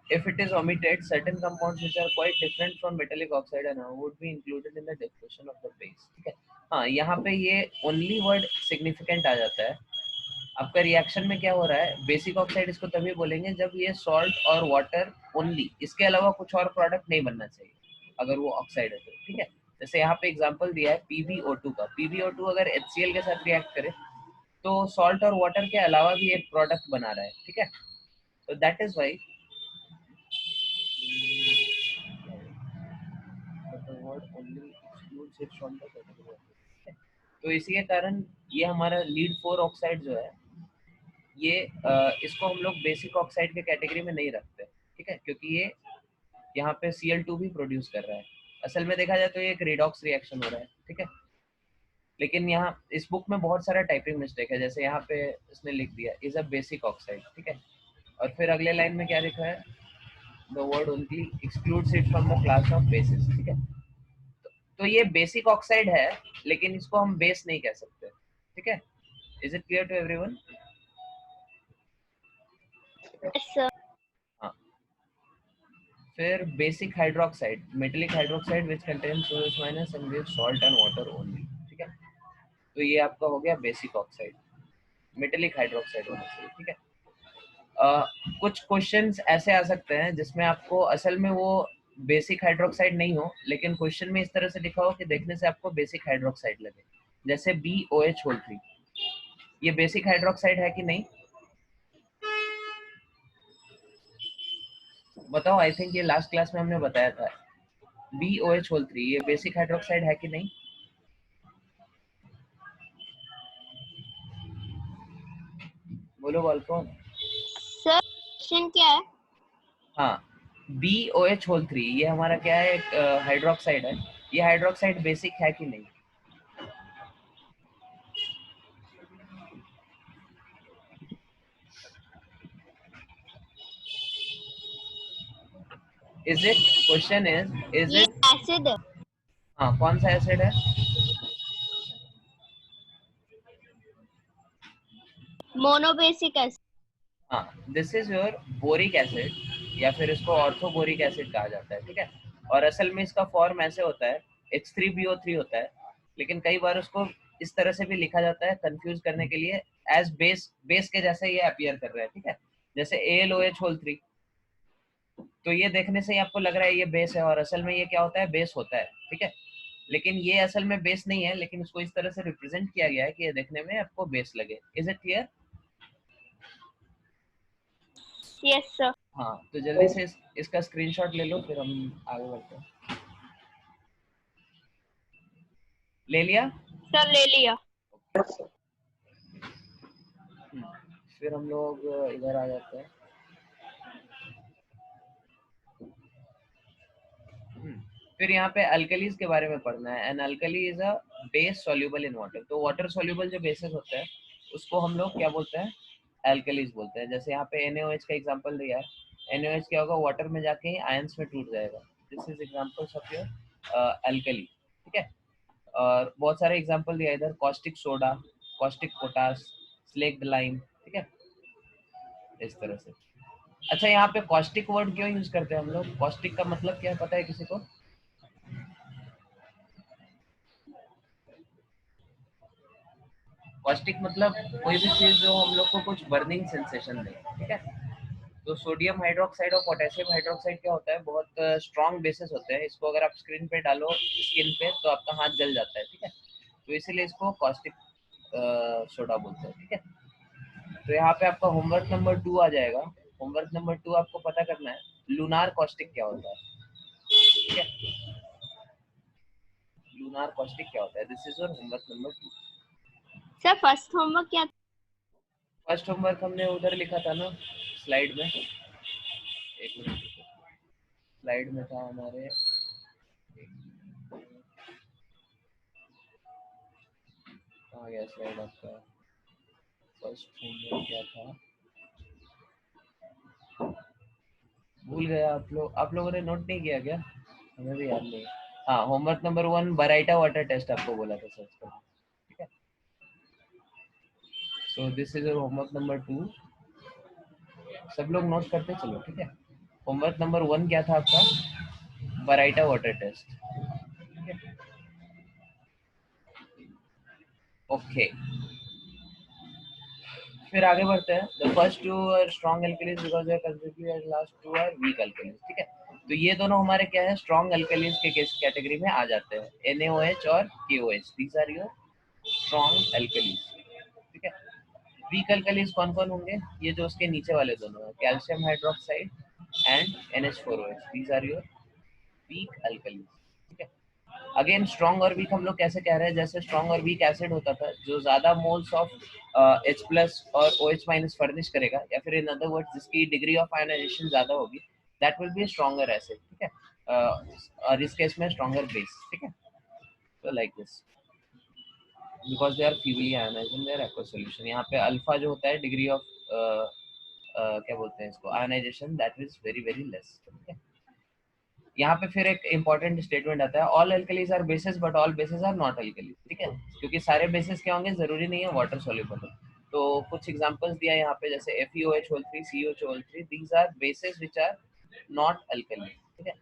If it is omitted, certain compounds which are quite different from metallic oxide and would be included in the definition of the base. ठीक है, हाँ यहाँ पे ये only word significant आ जाता है. आपका रिएक्शन में क्या हो रहा है, बेसिक ऑक्साइड इसको तभी बोलेंगे जब ये सॉल्ट और वाटर ओनली, इसके अलावा कुछ और प्रोडक्ट नहीं बनना चाहिए अगर वो ऑक्साइड है तो. ठीक है, जैसे यहाँ पे एग्जांपल दिया है PbO2 का. PbO2 अगर HCl के साथ रिएक्ट करे तो सॉल्ट और वाटर के अलावा भी एक प्रोडक्ट बना रहा है. ठीक है, तो दैट इज वाई तो इसी के कारण ये हमारा लीड 4 ऑक्साइड जो है ये इसको हम लोग बेसिक ऑक्साइड के कैटेगरी में नहीं रखते. ठीक है, क्योंकि ये यहाँ पे Cl2 भी प्रोड्यूस कर रहा है. असल में देखा जाए तो ये एक रिडॉक्स रिएक्शन हो रहा है. ठीक है, लेकिन यहाँ इस बुक में बहुत सारा टाइपिंग मिस्टेक है. जैसे यहाँ पे इसने लिख दिया इज अ बेसिक ऑक्साइड. ठीक है, और फिर अगले लाइन में क्या लिखा है, the word only excludes it from the class of basis. ठीक है, तो ये बेसिक ऑक्साइड है लेकिन इसको हम बेस नहीं कह सकते. ठीक है, is it clear to everyone? Yes, sir. हाँ, फिर basic hydroxide, metallic hydroxide which contains OH minus and with salt and water only. ठीक है, तो ये आपका हो गया बेसिक ऑक्साइड, मेटेलिक हाइड्रोक्साइड होना चाहिए. ठीक है, कुछ क्वेश्चंस ऐसे आ सकते हैं जिसमें आपको असल में वो बेसिक हाइड्रोक्साइड नहीं हो, लेकिन क्वेश्चन में इस तरह से लिखा हो कि देखने से आपको बेसिक हाइड्रोक्साइड लगे. जैसे BOH3, ये बेसिक हाइड्रोक्साइड है कि नहीं, बताओ. आई थिंक ये लास्ट क्लास में हमने बताया था. BOH3 ये बेसिक हाइड्रोक्साइड है कि नहीं? बोलो बालको. Sir, question क्या है? हाँ, BOH3 ये हमारा क्या है, एक हाइड्रोक्साइड है. ये हाइड्रोक्साइड बेसिक है कि नहीं? इज इट, क्वेश्चन इज ये इट. acid है. हाँ, कौन सा एसिड है? Monobasic acid. हाँ, this is your boric acid या फिर इसको ऑर्थोबोरिक एसिड कहा जाता है. ठीक है, और असल में इसका फॉर्म ऐसे होता है, H3BO3 होता है, लेकिन कई बार उसको इस तरह से भी लिखा जाता है कंफ्यूज करने के लिए, एज बेस, बेस के जैसे ये अपीयर कर रहा है. ठीक है, जैसे AlOH3, तो ये देखने से ही आपको लग रहा है ये बेस है, और असल में ये क्या होता है, बेस होता है. ठीक है, लेकिन ये असल में बेस नहीं है, लेकिन इसको इस तरह से रिप्रेजेंट किया गया है कि ये देखने में आपको बेस लगे. Is it clear? Yes, sir. हाँ, तो जल्दी से इसका स्क्रीनशॉट ले लो, फिर हम आगे बढ़ते हैं. ले लिया? Sir, ले लिया. फिर हम लोग इधर आ जाते हैं. फिर यहाँ पे अल्कलीज के बारे में पढ़ना है. An alkali is a base soluble in water. तो वाटर सॉल्युबल जो बेसेस होते हैं उसको हम लोग क्या बोलते हैं, अल्कलीज बोलते हैं. जैसे यहाँ पे NaOH का एग्जांपल दिया है. NaOH क्या होगा, वाटर में जाके ही आयंस में टूट जाएगा. This is examples of your alkali. ठीक है, और बहुत सारे एग्जांपल दिया इधर, caustic soda, caustic potash, slaked lime. ठीक है, इस तरह से. अच्छा, यहाँ पे कॉस्टिक वर्ड क्यों यूज करते हैं हम लोग? कॉस्टिक का मतलब क्या है, पता है किसी को? कॉस्टिक मतलब कोई भी चीज जो हम लोग को कुछ बर्निंग सेंसेशन दे. ठीक है, तो सोडियम हाइड्रोक्साइड और पोटेशियम हाइड्रोक्साइड क्या होता है, बहुत स्ट्रॉन्ग बेसिस होते हैं. इसको अगर आप स्क्रीन पे डालो स्किन पे तो आपका हाथ जल जाता है. ठीक है, तो इसीलिए इसको कॉस्टिक सोडा बोलते हैं. ठीक है, तो यहाँ पे आपका होमवर्क नंबर 2 आ जाएगा. होमवर्क नंबर 2 आपको पता करना है लूनार कॉस्टिक क्या होता है, ठीक है, लूनार कॉस्टिक क्या होता है। This is your homework number 2। Sir first homework क्या? फर्स्ट होमवर्क हमने उधर लिखा था ना स्लाइड में, एक मिनट, स्लाइड में था हमारे, कहाँ गया स्लाइड आपका, फर्स्ट होमवर्क क्या था, भूल गया। आप लोगों ने नोट नहीं किया क्या, हमें भी याद नहीं। हाँ, homework number 1 baryta water test आपको बोला था सर्च करना, ठीक है। So this is your homework number 2, सब लोग नोट करते चलो, ठीक है। होमवर्क नंबर 1 क्या था आपका, बराइटा वाटर टेस्ट, ठीक है, ओके। फिर आगे बढ़ते हैं। The first two are strong alkalis because their consistency and last two are weak alkalis, ठीक है। तो ये दोनों हमारे क्या है, स्ट्रॉन्ग एल्केलीज के केस कैटेगरी में आ जाते हैं, NaOH और KOH, these are your strong alkalis, ठीक है। वीक एल्केलीज कौन कौन होंगे, ये जो उसके नीचे वाले दोनों हैं, calcium hydroxide and NH4OH, these are your weak alkalis, ठीक है। अगेन स्ट्रॉन्ग और वीक हम लोग कैसे कह रहे हैं, जैसे स्ट्रॉन्ग और वीक एसिड होता था, जो ज्यादा मोल्स ऑफ H प्लस और OH माइनस फर्निश करेगा, या फिर इन अदर वर्ड्स जिसकी डिग्री ऑफ आयनाइजेशन ज्यादा होगी, that will be stronger acid, ठीक है। और इस केस में स्ट्रॉन्गर बेस, ठीक है। तो like this, because they are feebly ionised in their aqueous solution. यहाँ पे अल्फा जो होता है डिग्री ऑफ क्या बोलते हैं इसको, ionisation, that is very very less, ठीक है। यहाँ पे फिर एक इंपॉर्टेंट स्टेटमेंट आता है, all alkalis are bases but all bases are not alkalis, ठीक है। क्योंकि सारे बेसिस क्या होंगे, जरूरी नहीं है वाटर सॉल्युबल हो। तो कुछ एग्जांपल्स दिया है यहाँ पे, जैसे FeOH3, COH3, these are bases which are not alkali, ठीक है,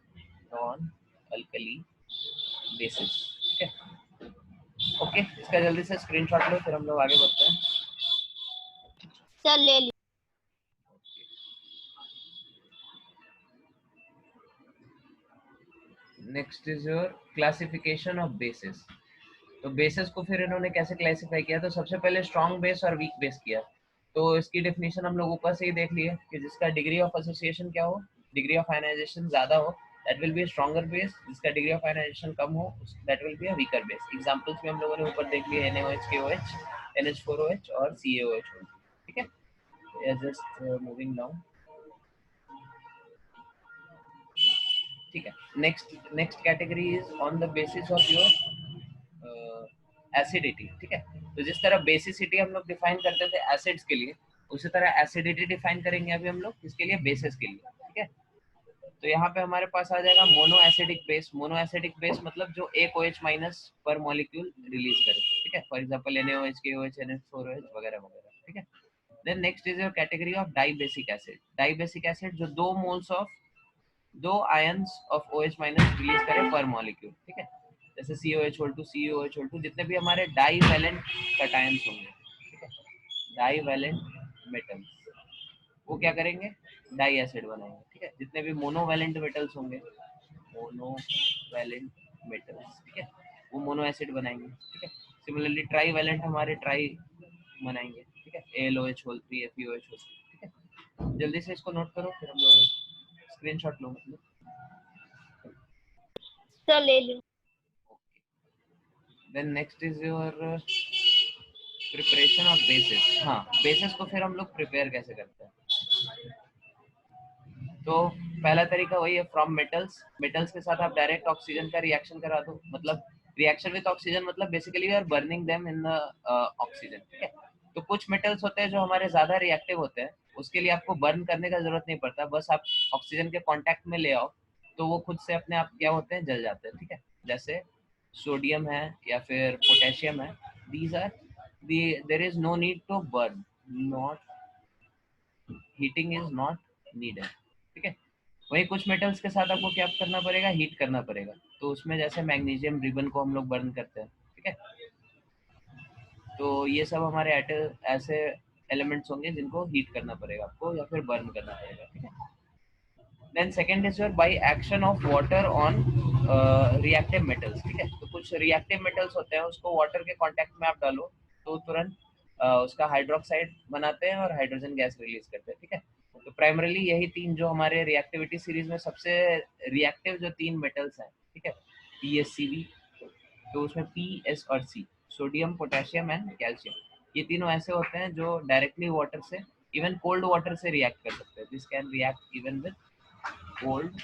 नॉन एल्कली बेसिस, ठीक है। ओके, इसका जल्दी से स्क्रीनशॉट लो, फिर हम लोग आगे बढ़ते हैं। सर ले ली। Next is your classification of bases. तो बेसिस को फिर इन्होंने कैसे क्लासिफाई किया, तो सबसे पहले स्ट्रॉन्ग बेस और वीक बेस किया। तो इसकी डेफिनेशन हम लोग ऊपर से ही देख लिए कि जिसका डिग्री ऑफ एसोसिएशन क्या हो, डिग्री ऑफ आयनाइजेशन ज्यादा हो, that will be a stronger base. जिसका डिग्री ऑफ आयनाइजेशन कम हो, that will be a weaker base. Examples में हम लोगों ने ऊपर देख लिए, NaOH, KOH, NH4OH और CaOH, ठीक है। जस्ट मूविंग डाउन, ठीक है। Next category is on the basis of your acidity, ठीक है। तो जिस तरह बेसिसिटी हम लोग डिफाइन करते थे एसिड्स के लिए, उसी तरह एसिडिटी डिफाइन करेंगे अभी हम लोग किसके लिए, बेसिस के लिए, ठीक है। तो यहाँ पे हमारे पास आ जाएगा mono acidic base. Mono acidic base मतलब जो एक OH माइनस पर मॉलिक्यूल रिलीज करे, ठीक है। For example NaOH, KOH, NH4OH वगैरह वगैरह, ठीक है। Then next is your category of dibasic acid. Dibasic acid जो दो ions of OH minus release करे पर मॉलिक्यूल, ठीक है। जैसे COH2, COH2, जितने भी हमारे डाईवैलेंट कैटायंस होंगे, ठीक है, डाईवैलेंट मेटल्स, वो क्या करेंगे, डाई एसिड बनाएंगे, ठीक है। जितने भी मोनोवैलेंट मेटल्स होंगे, मोनोवैलेंट मेटल्स, ठीक है, वो मोनो एसिड बनाएंगे, ठीक है। सिमिलरली ट्राईवैलेंट हमारे ट्राई बनाएंगे, ठीक है, AlOH3, FeOH3, ठीक है। जल्दी से इसको नोट करो, फिर हम लोग स्क्रीनशॉट लो मतलब। सर ले ली। Then next is your preparation of bases. हाँ, बेसिस को फिर हम लोग प्रिपेयर कैसे करते हैं, तो पहला तरीका वही है, फ्रॉम मेटल्स। मेटल्स के साथ आप डायरेक्ट ऑक्सीजन का रिएक्शन करा दो, मतलब रिएक्शन विद ऑक्सीजन, मतलब basically we are burning them in the oxygen, ठीक है। तो कुछ मेटल्स होते हैं जो हमारे ज्यादा रिएक्टिव होते हैं, उसके लिए आपको बर्न करने का जरूरत नहीं पड़ता, बस आप ऑक्सीजन के कांटेक्ट में ले आओ तो वो खुद से अपने आप क्या होते हैं, जल जाते हैं, ठीक है। जैसे सोडियम है या फिर पोटेशियम है, these are there is no need to burn, not heating is not needed, ठीक है। वही कुछ मेटल्स के साथ आपको क्या करना पड़ेगा, हीट करना पड़ेगा। तो उसमें जैसे मैग्नीशियम रिबन को हम लोग बर्न करते हैं, ठीक है। तो ये सब हमारे ऐसे एलिमेंट्स होंगे जिनको हीट करना पड़ेगा आपको या फिर बर्न करना पड़ेगा, ठीक है। Then second is your by action of water on reactive metals, ठीक है। तो कुछ रिएक्टिव मेटल्स होते हैं, उसको वाटर के कांटेक्ट में आप डालो तो तुरंत उसका हाइड्रोक्साइड बनाते हैं और हाइड्रोजन गैस रिलीज करते हैं, ठीक है। तो प्राइमरली यही तीन जो हमारे रिएक्टिविटी सीरीज में सबसे रिएक्टिव जो तीन मेटल्स हैं, ठीक है, PSCB, तो उसमें P, S और C, sodium, potassium and calcium, ये तीनों ऐसे होते हैं जो डायरेक्टली वाटर से, इवन कोल्ड वाटर से रिएक्ट कर सकते हैं। This can react even with cold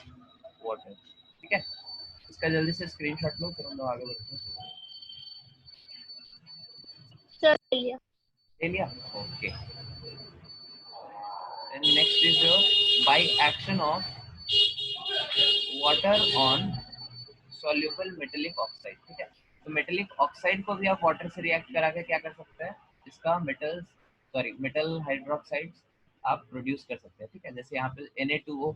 water, ठीक है। इसका जल्दी से स्क्रीनशॉट लो, फिर हम लोग आगे बढ़ते हैं। सर लिया। ले लिया, okay. And next is your by action of water on soluble metallic oxide, ठीक है। तो मेटेलिक ऑक्साइड को भी आप वाटर से रिएक्ट करा के क्या कर सकते हैं, इसका मेटल हाइड्रोक्साइड्स आप प्रोड्यूस कर सकते हैं, ठीक है। जैसे यहाँ पे Na2O,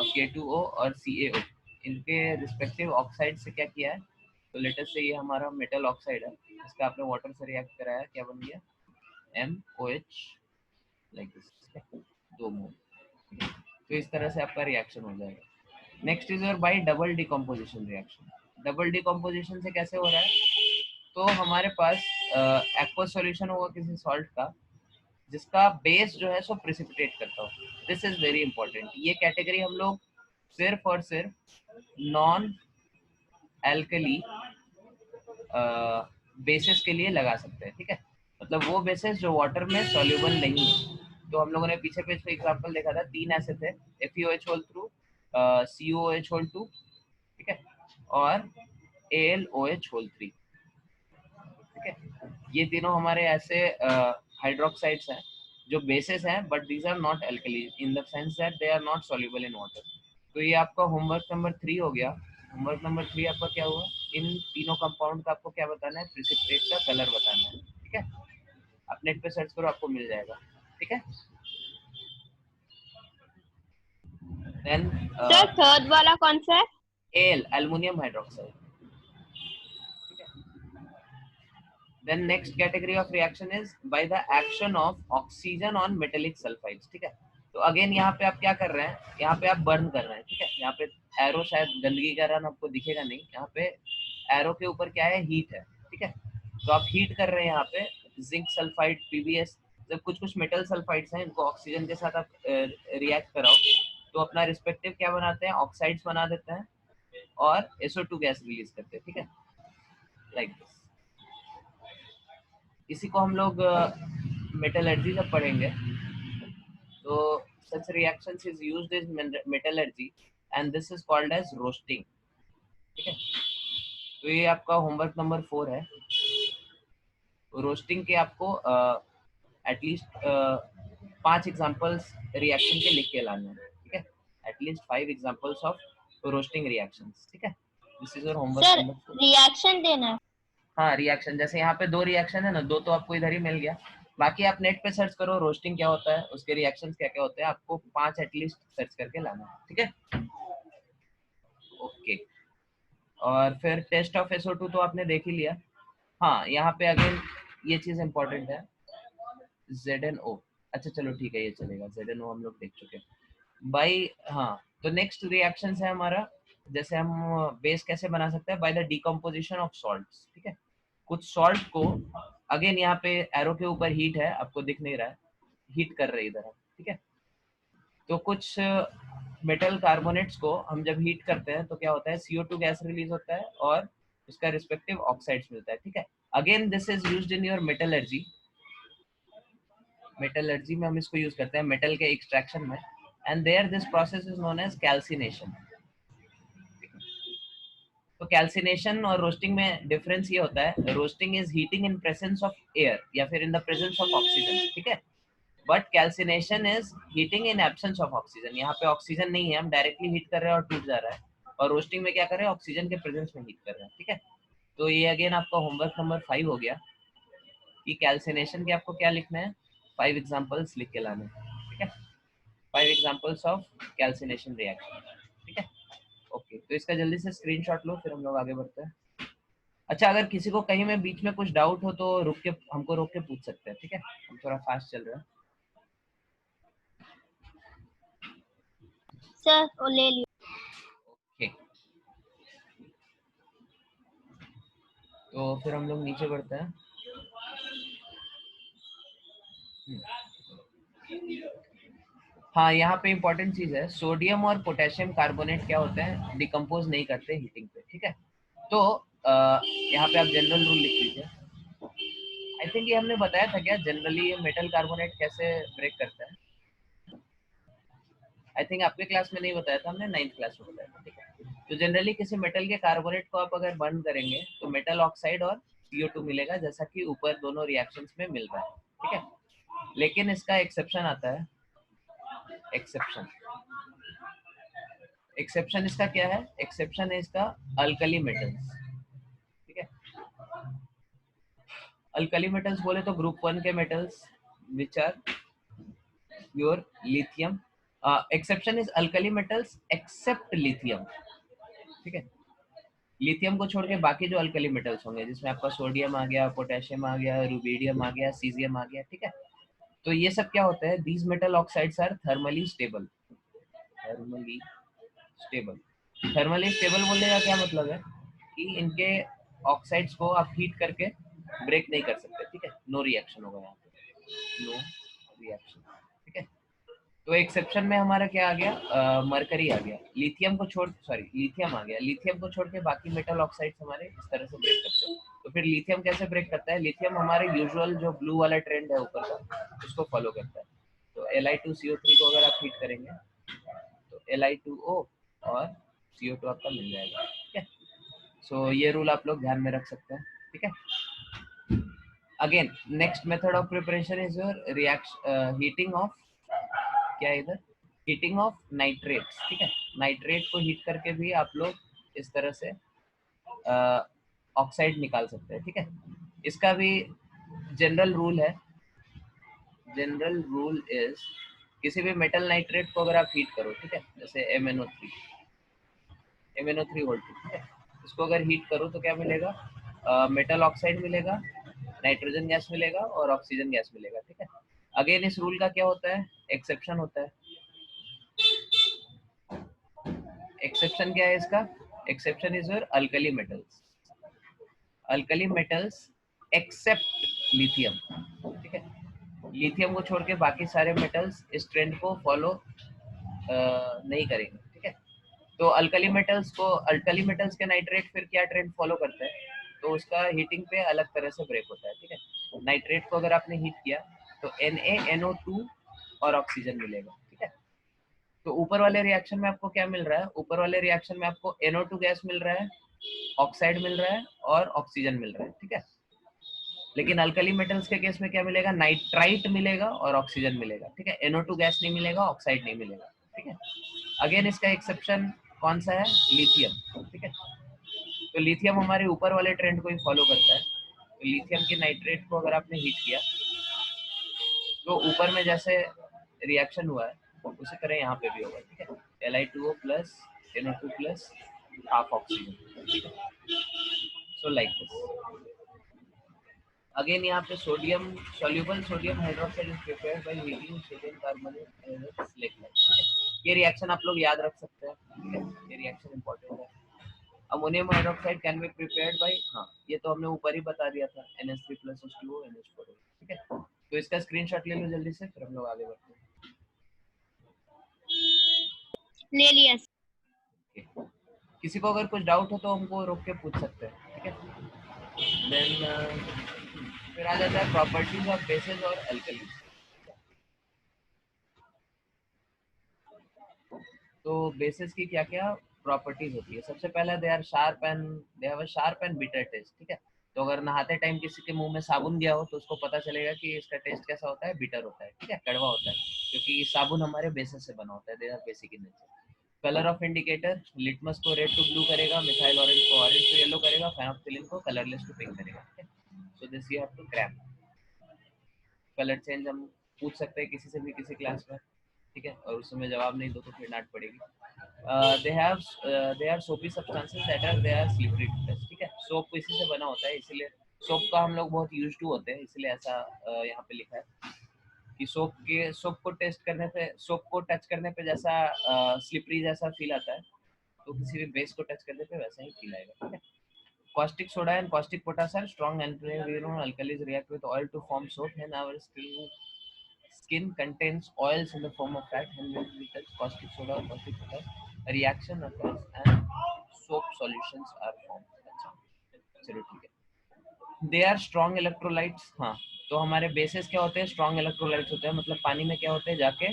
K2O और CaO, इनके रिस्पेक्टिव ऑक्साइड से क्या किया है, तो लेटेस्ट से ये हमारा मेटल ऑक्साइड है, इसका आपने वाटर से रिएक्ट कराया, क्या बन गया, MOH, लाइक दिस, दो मोल। तो इस तरह से आपका रिएक्शन हो जाएगा। Next is your bye double decomposition reaction. Double decomposition से कैसे हो रहा है, तो हमारे पास एक्वस सॉल्यूशन होगा किसी सॉल्ट का, जिसका बेस जो है सो प्रिसिपिटेट करता हो। This is very important. ये कैटेगरी हम लोग सिर्फ और सिर्फ नॉन एल्कली बेसिस के लिए लगा सकते हैं, ठीक है। मतलब वो बेसिस जो वाटर में सॉल्युबल नहीं है। तो हम लोगों ने पीछे पेज पे एग्जांपल देखा था, तीन ऐसे थे, FeOH whole three, COOH whole 2, ठीक है, और AlOH होल 3, ठीक है। ये तीनों हमारे ऐसे हाइड्रोक्साइड्स हैं जो बेसिस हैं, but these are not alkali in the sense that they are not soluble in water. तो ये आपका होमवर्क नंबर 3 हो गया। होमवर्क नंबर 3 आपका क्या हुआ, इन तीनों कंपाउंड का आपको क्या बताना है, प्रिसिपिटेट का कलर बताना है, ठीक है। आप नेट पे सर्च करो, आपको मिल जाएगा, ठीक है। देन सर थर्ड वाला कौन सा है? एल्युमिनियम हाइड्रोक्साइड, ठीक है। Then next category of reaction is by the action of oxygen on metallic sulfides, ठीक है। तो अगेन यहाँ पे आप क्या कर रहे हैं, यहाँ पे आप बर्न कर रहे हैं, ठीक है। यहाँ पे एरो शायद गंदगी का रन आपको दिखेगा नहीं, यहाँ पे एरो के ऊपर क्या है, हीट है, ठीक है। तो आप हीट कर रहे हैं यहाँ पे जिंक सल्फाइड, PbS, जब कुछ कुछ मेटल सल्फाइड्स हैं, इनको ऑक्सीजन के साथ आप रिएक्ट कराओ तो अपना रिस्पेक्टिव क्या बनाते हैं, ऑक्साइड्स बना देते हैं और SO2 गैस रिलीज करते हैं, ठीक है, लाइक दिस। इसी को हम लोग मेटलर्जी जब पढ़ेंगे तो such reactions is used in metallurgy and this is called as roasting, ठीक है। तो ये आपका होमवर्क नंबर 4 है। रोस्टिंग के आपको एटलीस्ट 5 एग्जांपल्स रिएक्शन के लिख के लाने हैं, ठीक है। At least 5 examples of roasting reactions, ठीक है। This is your homework sir number 4। Reaction देना है। हाँ, रिएक्शन, जैसे यहाँ पे 2 रिएक्शन है ना, 2 तो आपको इधर ही मिल गया। बाकी आप नेट पे सर्च करो रोस्टिंग क्या होता है, उसके रिएक्शंस क्या क्या होते हैं, आपको 5 एटलीस्ट सर्च करके लाना है, ठीक है, ओके। और फिर टेस्ट ऑफ SO2 तो आपने देख ही लिया। हाँ, यहाँ पे अगेन ये चीज इंपॉर्टेंट है, ZNO। अच्छा चलो ठीक है, ये चलेगा, ZNO हम लोग देख चुके हैं बाई। हाँ, तो नेक्स्ट रिएक्शन है हमारा, जैसे हम बेस कैसे बना सकते हैं, by the decomposition of salts, ठीक है। कुछ सॉल्ट को, अगेन यहाँ पे एरो के ऊपर हीट है, आपको दिख नहीं रहा है, हीट कर रहे इधर हम, ठीक है। तो कुछ मेटल कार्बोनेट्स को हम जब हीट करते हैं तो क्या होता है, CO2 गैस रिलीज होता है और उसका रिस्पेक्टिव ऑक्साइड्स मिलता है, ठीक है। Again this is used in your metallurgy. Metallurgy में हम इसको यूज करते हैं मेटल के एक्सट्रैक्शन में, and there this process is known as calcination. तो कैल्सिनेशन और रोस्टिंग में डिफरेंस ये होता है, roasting is heating in presence of air या फिर in the presence of oxygen, ठीक है। But calcination is heating in absence of oxygen. यहाँ पे ऑक्सीजन नहीं है, हम डायरेक्टली हीट कर रहे हैं और टूट जा रहा है। और रोस्टिंग में क्या कर रहे हैं, ऑक्सीजन के प्रेजेंस में हीट कर रहे हैं, ठीक है। तो ये अगेन आपका होमवर्क नंबर 5 हो गया कि कैल्सिनेशन के आपको क्या लिखना है, 5 एग्जांपल्स लिख के लाने हैं, ठीक है। 5 एग्जांपल्स ऑफ कैल्सिनेशन रिएक्शन, ठीक है, ओके। तो इसका जल्दी से स्क्रीनशॉट लो, फिर हम लोग आगे बढ़ते हैं। अच्छा, अगर किसी को कहीं में बीच में कुछ डाउट हो तो रुक के हमको रोक के पूछ सकते हैं, ठीक है। हम थोड़ा फास्ट चल रहे हैं। सर वो ले लियो। ओके, तो फिर हम लोग नीचे बढ़ते हैं। हाँ, यहाँ पे इंपॉर्टेंट चीज है, सोडियम और पोटेशियम कार्बोनेट क्या होते हैं, डिकम्पोज नहीं करते हीटिंग पे, ठीक है। तो यहाँ पे आप जनरल रूल लिख लीजिए। आई थिंक ये हमने बताया था क्या, जनरली ये मेटल कार्बोनेट कैसे ब्रेक करता है। आई थिंक आपके क्लास में नहीं बताया था, हमने 9th क्लास में बताया था, ठीक है। तो जनरली किसी मेटल के कार्बोनेट को आप अगर बर्न करेंगे तो मेटल ऑक्साइड और CO2 मिलेगा, जैसा कि ऊपर दोनों रिएक्शंस में मिल रहा है, ठीक है। लेकिन इसका एक्सेप्शन आता है, एक्सेप्शन। एक्सेप्शन इसका क्या है, एक्सेप्शन है इसका अल्कली मेटल्स, ठीक है। अल्कली मेटल्स बोले तो ग्रुप 1 के metals which are pure lithium. Exception is alkali metals except lithium, ठीक है। लिथियम को छोड़ के बाकी जो अल्कली मेटल्स होंगे, जिसमें आपका सोडियम आ गया, पोटेशियम आ गया, रुबीडियम आ गया, सीजियम आ गया, ठीक है। तो ये सब क्या होता है, these metal oxides are thermally stable. Thermally stable, thermally stable बोलने का क्या मतलब है कि इनके ऑक्साइड्स को आप हीट करके ब्रेक नहीं कर सकते, ठीक है। नो रिएक्शन होगा यहाँ पे, नो रिएक्शन, ठीक है। तो एक्सेप्शन में हमारा क्या आ गया, मरकरी आ गया, लिथियम को छोड़, सॉरी लिथियम आ गया, लिथियम को छोड़ के बाकी मेटल ऑक्साइड्स हमारे इस तरह से ब्रेक करते हैं। तो फिर लिथियम कैसे ब्रेक करता है, लिथियम हमारे यूजुअल जो ब्लू वाला ट्रेंड है ऊपर का, उसको फॉलो करता है। तो Li2CO3 को अगर आप हीट करेंगे तो Li2O और CO2 आपका मिल जाएगा, ठीक है। सो ये रूल आप लोग ध्यान में रख सकते हैं, ठीक है। Again next method of preparation is your reaction heating of, क्या है इधर, हीटिंग ऑफ नाइट्रेट्स, ठीक है। नाइट्रेट को हीट करके भी आप लोग इस तरह से ऑक्साइड निकाल सकते हैं, ठीक है। इसका भी जनरल रूल है, जनरल रूल इज किसी भी मेटल नाइट्रेट को अगर आप हीट करो, ठीक है, जैसे MnO3 MnO3 ठीक है, इसको अगर हीट करो तो क्या मिलेगा, मेटल ऑक्साइड मिलेगा, नाइट्रोजन गैस मिलेगा और ऑक्सीजन गैस मिलेगा, ठीक है। अगेन इस रूल का क्या होता है, एक्सेप्शन होता है। एक्सेप्शन क्या है इसका, exception is your alkali metals, alkali metals except lithium, ठीक है। लिथियम को छोड़ के बाकी सारे मेटल्स इस ट्रेंड को फॉलो नहीं करेंगे, ठीक है। तो अल्कली मेटल्स को, अल्कली मेटल्स के नाइट्रेट फिर क्या ट्रेंड फॉलो करता है, तो उसका हीटिंग पे अलग तरह से ब्रेक होता है, ठीक है। नाइट्रेट को अगर आपने हीट किया तो NaNO2 और ऑक्सीजन मिलेगा, ठीक है। तो ऊपर वाले रिएक्शन में आपको क्या मिल रहा है, ऊपर वाले रिएक्शन में आपको NO2 गैस मिल रहा है, ऑक्साइड मिल रहा है और ऑक्सीजन मिल रहा है, ठीक है। लेकिन अल्कली मेटल्स के केस में क्या मिलेगा, नाइट्राइट मिलेगा और ऑक्सीजन मिलेगा, ठीक है। NO2 गैस नहीं मिलेगा, ऑक्साइड नहीं मिलेगा, ठीक है। अगेन इसका एक्सेप्शन कौन सा है, लिथियम, ठीक है। तो लिथियम हमारे ऊपर वाले ट्रेंड को ही फॉलो करता है। तो लिथियम के नाइट्रेट को अगर आपने हीट किया तो ऊपर में जैसे रिएक्शन हुआ है उसी तरह यहाँ पे भी होगा, ठीक है। Li2O plus NO2 plus half oxygen, ठीक है। So like this. अगेन यहाँ पे sodium, soluble sodium hydroxide is prepared by heating sodium carbonate as a slake like, ठीक है। ये रिएक्शन आप लोग याद रख सकते हैं, ठीक है, ये रिएक्शन इंपॉर्टेंट है। Ammonium hydroxide can be prepared by, हाँ ये तो हमने ऊपर ही बता दिया था, NH3 प्लस H2O NH4, ठीक है। तो इसका स्क्रीनशॉट ले लो जल्दी से, फिर हम लोग आगे बढ़ते हैं। ले लिया। Okay. किसी को अगर कुछ डाउट हो तो हमको रोक के पूछ सकते हैं, ठीक है। देन फिर आ जाता है प्रॉपर्टीज ऑफ बेसेस और एल्कलीज। तो बेसिस की क्या क्या प्रॉपर्टीज होती है, सबसे पहला they are sharp and they have a sharp and bitter taste, ठीक है। तो अगर नहाते टाइम किसी के मुंह में साबुन गया हो तो उसको पता चलेगा कि इसका टेस्ट कैसा होता है, बिटर होता है, ठीक है, कड़वा होता है, क्योंकि साबुन हमारे बेसिस से बना होता है, they are basic in nature. Colour of indicator, litmus को रेड टू ब्लू करेगा, मिथाइल ऑरेंज को ऑरेंज टू येलो करेगा, फेनोक्सिलिन को कलरलेस टू पिंक करेगा, ठीक है। So this you have to grab. Colour change हम पूछ सकते हैं किसी से भी किसी क्लास में, ठीक है, और उस समय जवाब नहीं दो तो फिर डांट पड़ेगी। they are soapy substances that are they are slippery to touch, ठीक है। सोप इसी से बना होता है, इसीलिए सोप का हम लोग बहुत यूज टू होते हैं, इसलिए ऐसा यहाँ पे लिखा है कि सोप को टेस्ट करने पे, सोप को टच करने पे जैसा स्लिपरी जैसा फील आता है, तो किसी भी बेस को टच करने पे वैसा ही फील आएगा, ठीक है। Caustic soda and caustic potash are strong anti-viral alkalis react with oil to form soap and our skin contains oils in the form of fat, and metals, caustic soda or caustic soda, a reaction occurs and soap solutions are formed. अच्छा, चलो ठीक है. They are strong electrolytes. हाँ, तो हमारे बेसिस क्या होते हैं? स्ट्रॉन्ग इलेक्ट्रोलाइट्स होते हैं, मतलब पानी में क्या होते हैं, जाके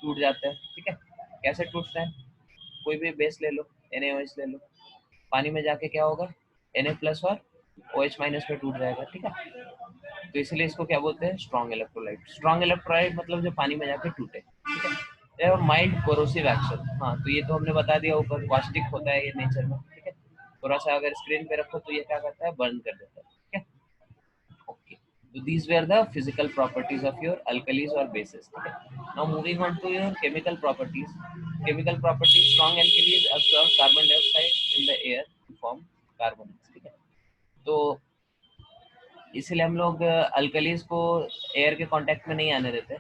टूट जाते हैं. ठीक है, कैसे टूटते हैं? कोई भी बेस ले लो, NaOH ले लो, पानी में जाके क्या होगा, Na प्लस और OH माइनस में टूट जाएगा. ठीक है, तो इसलिए इसको क्या बोलते हैं? Strong electrolyte. स्ट्रॉन्ग इलेक्ट्रोलाइट मतलब जो पानी में जाके टूटे. ठीक है, माइल्ड कोरोसिव एक्शन. हाँ, तो ये तो हमने बता दिया ऊपर, कास्टिक होता है ये नेचर में. ठीक है, थोड़ा सा अगर स्क्रीन पे रखो तो ये क्या करता है, बर्न कर देता है. ठीक है, okay. So these were the physical properties of your alkalis or bases. Okay. Now moving on to your chemical properties. Chemical properties: strong alkalis absorb carbon dioxide in the air to form carbonates. ठीक है, तो इसलिए हम लोग अल्कलीज को एयर के कांटेक्ट में नहीं आने देते.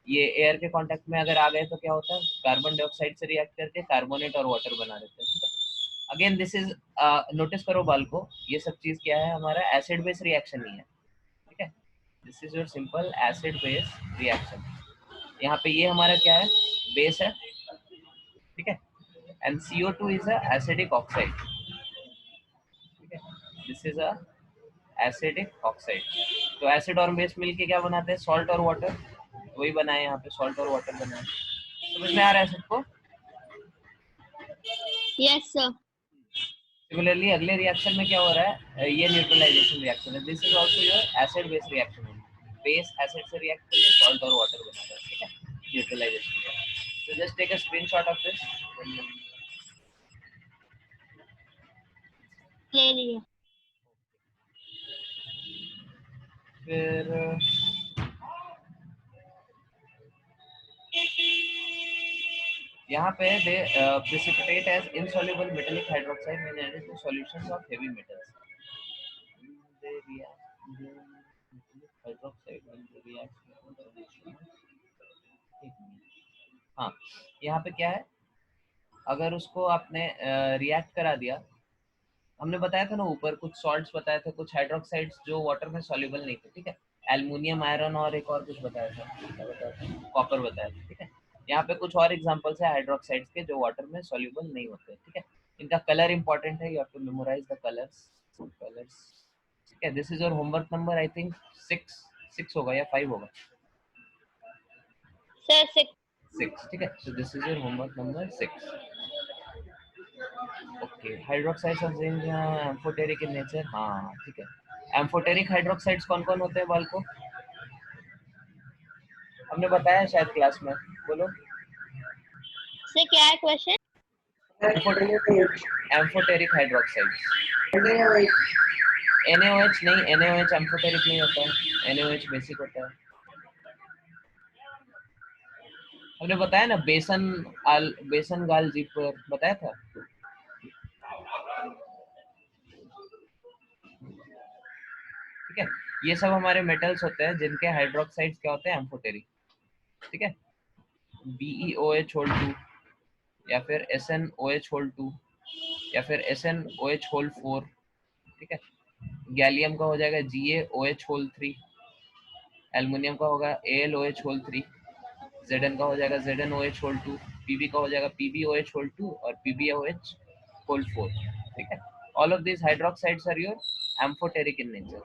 ये एयर के कांटेक्ट में अगर आ गए तो क्या होता है, कार्बन डाइऑक्साइड से रिएक्ट करके कार्बोनेट और वाटर बना देते हैं. ठीक है, अगेन दिस इज, नोटिस करो बाल को, ये सब चीज क्या है, हमारा एसिड बेस रिएक्शन नहीं है. ठीक है, this is your simple acid base reaction. यहाँ पे ये हमारा क्या है, बेस है. ठीक है, and CO2 is a acidic oxide. ठीक है, this is a acidic oxide. तो एसिड और बेस मिलके क्या बनाते हैं, सॉल्ट और वाटर. वही बनाए यहाँ पे, सॉल्ट और वाटर बनाए. समझ में आ रहा है सबको? Yes, sir. सिमिलरली अगले रिएक्शन में क्या हो रहा है, ये न्यूट्रलाइजेशन रिएक्शन है. This is also your acid base reaction. Base acid से रिएक्ट करके सॉल्ट और वाटर बना रहा है. ठीक है, neutralisation. So just take a screenshot of this. ले लिया. फिर यहाँ पे they precipitate as insoluble metallic hydroxide when added to solutions of heavy metals. They react with metallic hydroxide when they react with solution. एक मिनट. हाँ, यहाँ पे क्या है, अगर उसको आपने रिएक्ट करा दिया, हमने बताया था ना ऊपर, कुछ सॉल्ट्स बताए थे, कुछ हाइड्रोक्साइड्स जो वाटर में सॉल्युबल नहीं थे. ठीक है, एल्युमिनियम, आयरन और एक और कुछ बताया था, क्या बताया था, कॉपर बताया था. ठीक है, यहाँ पे कुछ और एग्जांपल्स है हाइड्रोक्साइड्स के जो वाटर में सॉल्युबल नहीं होते. ठीक है, इनका कलर इंपॉर्टेंट है, you have to memorise the colours. ठीक है, this is your homework number I think 6 होगा या 5 होगा. Sir, 6. 6. ठीक है, so this is your homework number 6. Okay, hydroxides of zinc amphoteric in nature. हाँ ठीक है, एम्फोटेरिक हाइड्रोक्साइड्स कौन कौन होते हैं बाल को, हमने बताया शायद क्लास में, बोलो. Sir, क्या है question? Amphoteric hydroxides. NaOH नहीं, NaOH एम्फोटेरिक नहीं होता है, NaOH बेसिक होता है. हमने बताया ना, बेसन गाल जीप पर बताया था. ठीक है, ये सब हमारे मेटल्स होते हैं जिनके हाइड्रोक्साइड्स क्या होते हैं, एम्फोटेरिक. ठीक है, BeOH होल 2 या फिर SnOH होल 2 या फिर SnOH होल 4. ठीक है, गैलियम का हो जाएगा GaOH होल 3, एल्युमिनियम का होगा AlOH होल 3, Zn का हो जाएगा ZnOH होल 2, Pb का हो जाएगा PbOH होल 2 और PbOH होल 4. ठीक है, all of this hydroxides are your amphoteric in nature.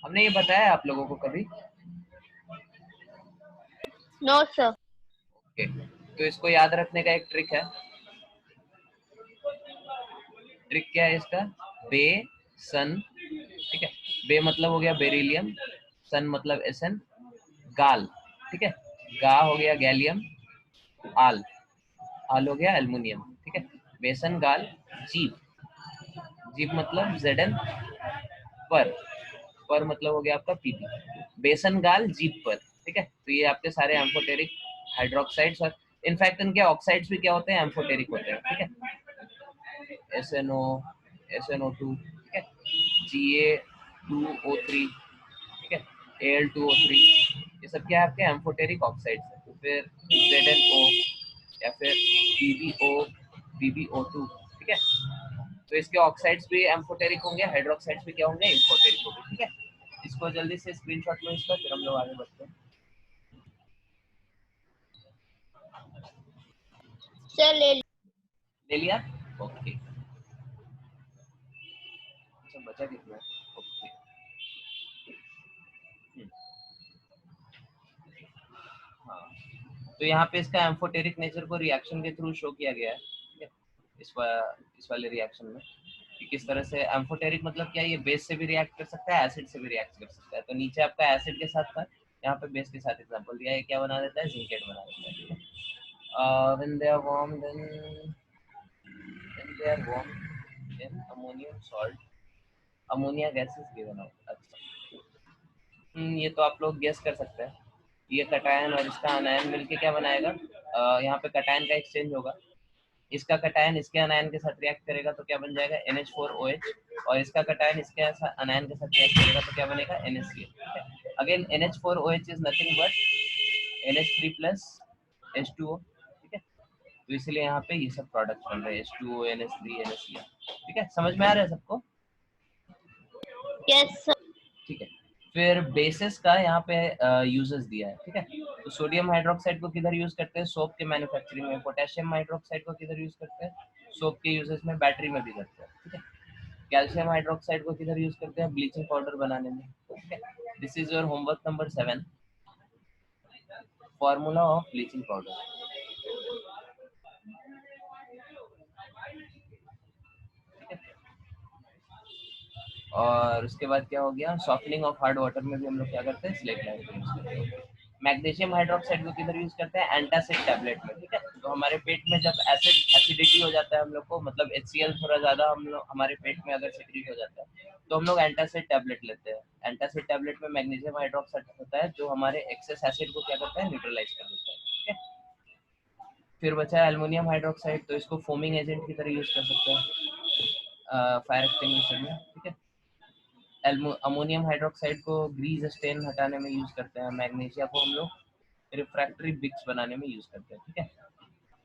हमने ये बताया आप लोगों को कभी? No, sir. ओके, तो इसको याद रखने का एक ट्रिक है. ट्रिक क्या है इसका, बे सन. ठीक है, बे मतलब हो गया बेरिलियम, सन मतलब Sn, गाल. ठीक है, गा हो गया गैलियम, आल हो गया एल्युमिनियम. ठीक है, बेसन गाल जीप. जीप मतलब Zn, पर मतलब हो गया आपका Pb. बेसन गाल जीप पर. ठीक है, तो ये आपके सारे एम्फोटेरिक हाइड्रोक्साइड्स, और इनफैक्ट इनके ऑक्साइड्स भी क्या होते हैं, एम्फोटेरिक होते हैं. ठीक है, SNO, SNO2. ठीक है, Ga2O3. ठीक है, Al2O3. ये सब क्या है आपके एम्फोटेरिक ऑक्साइड्स है. तो फिर ZnO या फिर PbO2. ठीक है, तो इसके ऑक्साइड्स भी एम्फोटेरिक होंगे, हाइड्रोक्साइड्स भी क्या होंगे, एम्फोटेरिक होंगे. ठीक है, इसको जल्दी से स्क्रीनशॉट लो इसका, फिर हम लोग आगे बढ़ते हैं. सर ले ले लिया? ओके, अच्छा बचा कितना? ओके, हाँ, तो यहाँ पे इसका एम्फोटेरिक नेचर को रिएक्शन के थ्रू शो किया गया है, ठीक है, इस वाले रिएक्शन में कि किस तरह से एम्फोटेरिक मतलब क्या है, ये बेस से भी रिएक्ट कर सकता है, एसिड से भी रिएक्ट कर सकता है। तो नीचे आपका एसिड के साथ था, यहाँ पे बेस के साथ एग्जांपल दिया है, क्या बना देता है, जिंकेट बना देता है, ठीक है। When they are warm, then they are warm, then ammonium salt, ammonia gas is given out. अच्छा, ये तो आप लोग गेस कर सकते हैं, ये कटायन और इसका अनायन मिलके क्या बनाएगा, यहाँ पे कटायन का एक्सचेंज होगा, इसका कटायन इसके अनायन के साथ रिएक्ट करेगा तो क्या बन जाएगा, NH4OH, और इसका कटायन इसके अनायन के साथ रिएक्ट करेगा तो क्या बनेगा, NH3। Again NH4OH is nothing but NH3 plus H2O, ठीक है। तो इसलिए यहाँ पे ये सब प्रोडक्ट बन रहे हैं, H2O, NH3, NHCl, ठीक है, समझ में आ रहा है सबको? Yes sir. ठीक है, फिर बेसिस का यहाँ पे यूजेस दिया है, ठीक है। तो सोडियम हाइड्रोक्साइड को किधर यूज करते हैं, सोप के मैन्युफैक्चरिंग में। पोटेशियम हाइड्रोक्साइड को किधर यूज करते हैं, सोप के यूजेस में, बैटरी में भी करते हैं, ठीक है। कैल्शियम हाइड्रोक्साइड को किधर यूज करते हैं, ब्लीचिंग पाउडर बनाने में, ठीक है। This is your homework number 7, formula of bleaching powder. और उसके बाद क्या हो गया, सॉफ्टनिंग ऑफ हार्ड वाटर में भी हम लोग क्या करते हैं, स्लेट लाइम यूज करते हैं। मैग्नीशियम हाइड्रोक्साइड को किधर यूज करते हैं, एंटासिड टैबलेट में, ठीक है। तो हमारे पेट में जब एसिडिटी हो जाता है हम लोग को, मतलब HCl थोड़ा ज्यादा हम लोग हमारे पेट में अगर सिक्रीट हो जाता है तो हम लोग एंटासिड टैबलेट लेते हैं। एंटासिड टैबलेट में मैग्नीशियम हाइड्रोक्साइड होता है जो हमारे एक्सेस एसिड को क्या करता है, न्यूट्रलाइज कर देता है, ठीक है। फिर बचा है एल्युमिनियम हाइड्रोक्साइड, तो इसको फोमिंग एजेंट की तरह यूज कर सकते हैं फायर एक्सटिंग्विशर में, ठीक है। अमोनियम हाइड्रोक्साइड को ग्रीज स्टेन हटाने में यूज करते हैं। मैग्नीशिया को हम लोग रिफ्रैक्टरी ब्रिक्स बनाने में यूज करते हैं, ठीक है।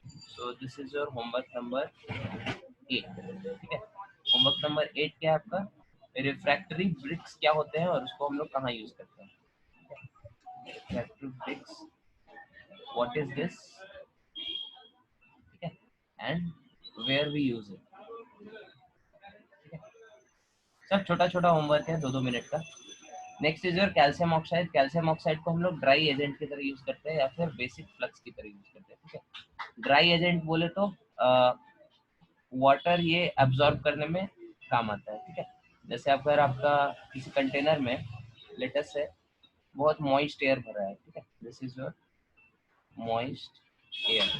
So this is your homework number 8, ठीक है। होमवर्क नंबर 8 क्या है आपका, रिफ्रैक्टरी ब्रिक्स क्या होते हैं और उसको हम लोग कहाँ यूज करते हैं। Refractory bricks, what is this, ठीक है, and where we use it, ठीक है। सब छोटा छोटा होमवर्क है, 2-2 मिनट का। Next is your calcium oxide. Calcium oxide को हम लोग ड्राई एजेंट की तरह यूज करते हैं या फिर बेसिक फ्लक्स की तरह यूज करते हैं, ठीक है। ड्राई एजेंट बोले तो वाटर ये एब्जॉर्ब करने में काम आता है, ठीक है। जैसे अगर आपका किसी कंटेनर में लेटस है बहुत मॉइस्ट एयर भरा है, ठीक है, this is your moist air,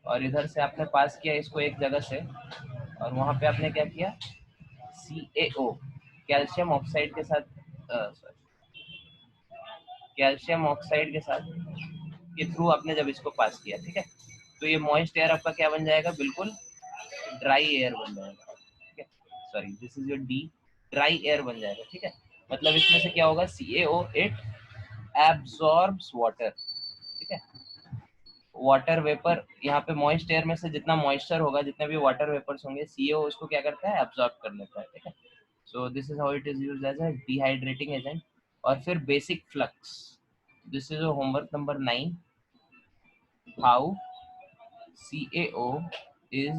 और इधर से आपने पास किया इसको एक जगह से, और वहां पे आपने क्या किया, CaO कैल्शियम ऑक्साइड के साथ, सॉरी, कैल्शियम ऑक्साइड के साथ के थ्रू आपने जब इसको पास किया, ठीक है, तो ये मॉइस्ट एयर आपका क्या बन जाएगा, बिल्कुल ड्राई एयर बन जाएगा, ठीक है। Sorry, this is your D, dry air बन जाएगा, ठीक है। मतलब इसमें से क्या होगा, CaO इट एब्सॉर्ब्स वाटर, ठीक है। वाटर वेपर, यहाँ पे मॉइस्ट एयर में से जितना मॉइस्चर होगा, जितने भी वाटर वेपर्स होंगे, CaO उसको क्या करता है, एब्सॉर्ब कर लेता है, ठीक है। So this is how it is used as a dehydrating agent. और फिर basic flux, this is homework number 9, how CaO is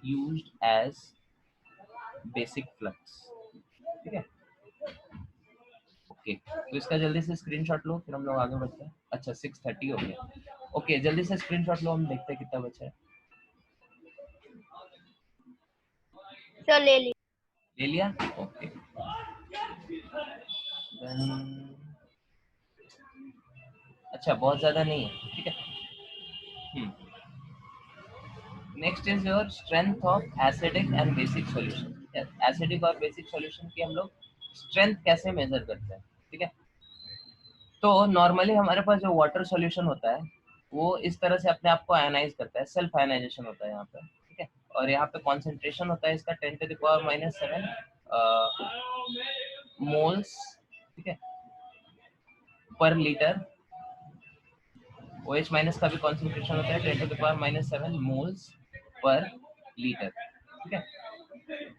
used as basic flux, ठीक है। ओके, तो इसका जल्दी से स्क्रीनशॉट लो, फिर हम लोग आगे बढ़ते हैं। अच्छा 6:30 हो गया, ओके, जल्दी से स्क्रीनशॉट लो, हम देखते हैं कितना बचा है। सर ले ली। ले लिया? ओके, अच्छा बहुत ज्यादा नहीं है, ठीक है। Next is your strength of acidic and basic solution. Acidic और बेसिक सॉल्यूशन की हम लोग स्ट्रेंथ कैसे मेजर करते हैं, ठीक है। तो नॉर्मली हमारे पास जो वाटर सॉल्यूशन होता है वो इस तरह से अपने आप को आयनाइज करता है, सेल्फ आयनाइजेशन होता है यहाँ पे, ठीक है। और यहाँ पे कॉन्सेंट्रेशन होता है इसका 10⁻⁻7 मोल्स, ठीक है, पर लीटर। OH माइनस का भी कॉन्सेंट्रेशन होता है 10⁻⁻7 मोल्स पर लीटर, ठीक है।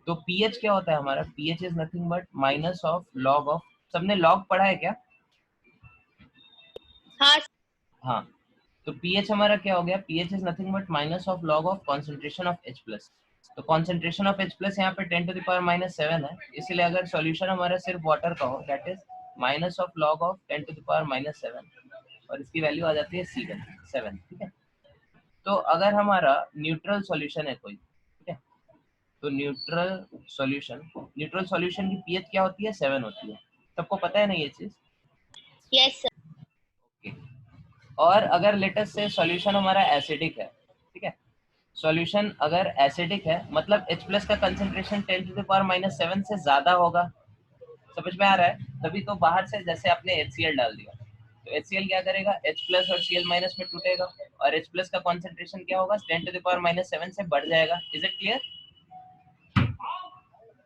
तो पीएच क्या होता है हमारा, pH is nothing but minus of log of, सबने लॉग पढ़ा है क्या? हाँ हाँ, तो पीएच हमारा क्या हो गया, pH is nothing but minus of log of concentration of H plus. तो कॉन्सेंट्रेशन ऑफ H प्लस यहाँ पे 10 टू द पावर -7 है, इसलिए अगर सॉल्यूशन हमारा सिर्फ वाटर का हो that is minus of log of 10 to the power -7 और इसकी वैल्यू आ जाती है 7। ठीक है। तो अगर हमारा न्यूट्रल सॉल्यूशन है कोई, ठीक है, तो न्यूट्रल सॉल्यूशन की पीएच क्या होती है, 7 होती है। सबको पता है ना ये चीज? Yes sir. ओके। और अगर लेटेस्ट से सॉल्यूशन हमारा एसिडिक है, ठीक है, सॉल्यूशन अगर एसिडिक है मतलब H प्लस का कंसेंट्रेशन 10 टू द पावर -7 से ज्यादा होगा, समझ में आ रहा है? तभी तो बाहर से जैसे आपने HCl डाल दिया तो HCl क्या करेगा, H प्लस और Cl माइनस में टूटेगा और H प्लस का कंसेंट्रेशन क्या होगा, 10 टू द पावर -7 से बढ़ जाएगा। Is it clear?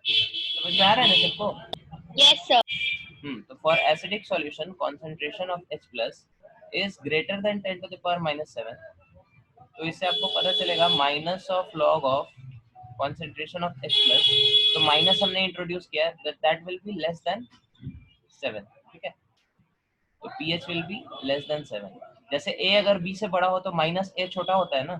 समझ में आ रहा है ना सबको? Yes sir. तो for acidic solution concentration of H plus is greater than 10 to the power -7। तो इससे आपको पता चलेगा minus of log of concentration of H plus, तो माइनस हमने इंट्रोड्यूस किया है that will be less than 7। ठीक है, तो pH will be less than 7। जैसे A अगर B से बड़ा हो तो माइनस A छोटा होता है ना,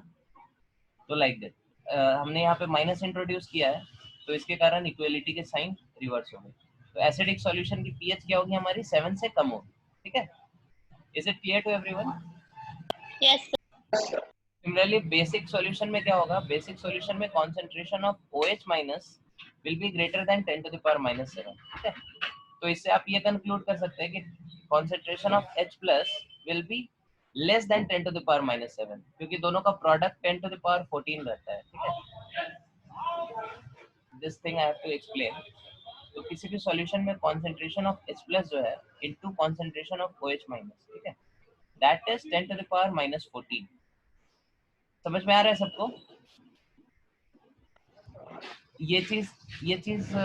तो लाइक दैट हमने यहाँ पे माइनस इंट्रोड्यूस किया है तो इसके कारण इक्वलिटी के साइन रिवर्स हो गए। तो एसिडिक सॉल्यूशन की पीएच क्या होगी हमारी, 7 से कम होगी। ठीक है, is it clear to everyone? Yes sir. Similarly basic solution में क्या होगा, बेसिक सॉल्यूशन में concentration of OH minus will be greater than 10 to the power -7। ठीक है, तो इससे आप ये कंक्लूड कर सकते हैं कि concentration of H plus will be less than 10 to the power -7 क्योंकि दोनों का प्रोडक्ट 10 टू द पावर 14 रहता है। ठीक है, this thing I have to explain. तो किसी भी सॉल्यूशन में कंसंट्रेशन ऑफ H प्लस जो है into concentration of OH minus, ठीक है, that is 10 to the power -14। समझ में आ रहा है सबको? ये चीज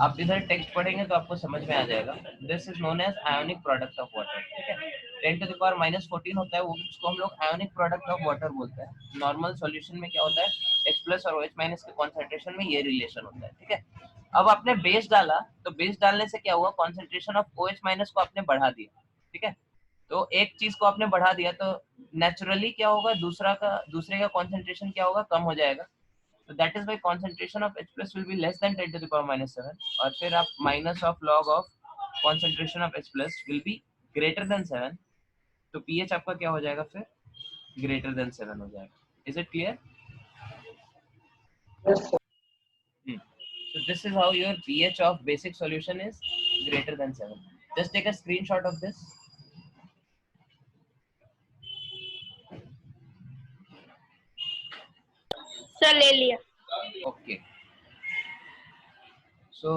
आप इधर टेक्स्ट पढ़ेंगे तो आपको समझ में आ जाएगा। This is known as ionic product of water. ठीक है, 10 टू द पावर -14 होता है, वो उसको हम लोग आयोनिक प्रोडक्ट ऑफ वाटर बोलते हैं। नॉर्मल सॉल्यूशन में क्या होता है, H प्लस और OH माइनस के कॉन्सेंट्रेशन में ये रिलेशन होता है। ठीक है, अब आपने बेस डाला तो बेस डालने से क्या हुआ, कॉन्सेंट्रेशन ऑफ OH माइनस को आपने बढ़ा दिया। ठीक है, तो एक चीज को आपने बढ़ा दिया तो नेचुरली क्या होगा, दूसरे का कॉन्सेंट्रेशन क्या होगा, कम हो जाएगा। So that is why concentration of H plus will be less than 10 to the power -7 और फिर आप minus of log of concentration of H plus will be greater than 7, तो pH आपका क्या हो जाएगा फिर, greater than 7 हो जाएगा। Is it clear? Yes, sir. So this is how your pH of basic solution is greater than 7. Just take a screenshot of this. Sir ले लिया। Okay. सो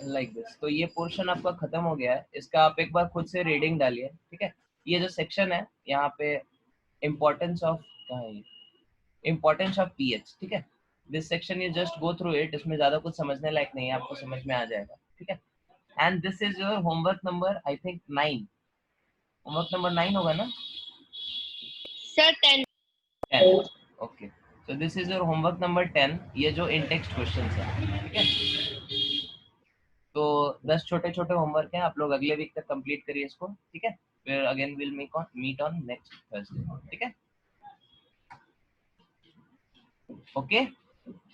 लाइक दिस, तो ये पोर्शन आपका खत्म हो गया है। इसका आप एक बार खुद से रीडिंग डालिए। ठीक है, ये जो सेक्शन है यहाँ पे इम्पोर्टेंस ऑफ, कहाँ है ये, इम्पोर्टेंस ऑफ पीएच। ठीक है, this section you just go through it, इसमें ज्यादा कुछ समझने लायक नहीं है, आपको समझ में आ जाएगा। ठीक है, and this is your homework number I think 9, homework number 9 होगा ना sir 10। 10। Okay, so this is your homework number 10, ये जो इन टेक्स्ट क्वेश्चन है। ठीक है, तो 10 छोटे छोटे होमवर्क हैं, आप लोग अगले वीक तक कंप्लीट करिए इसको। ठीक है, फिर again will meet on next Thursday. ठीक है, ओके,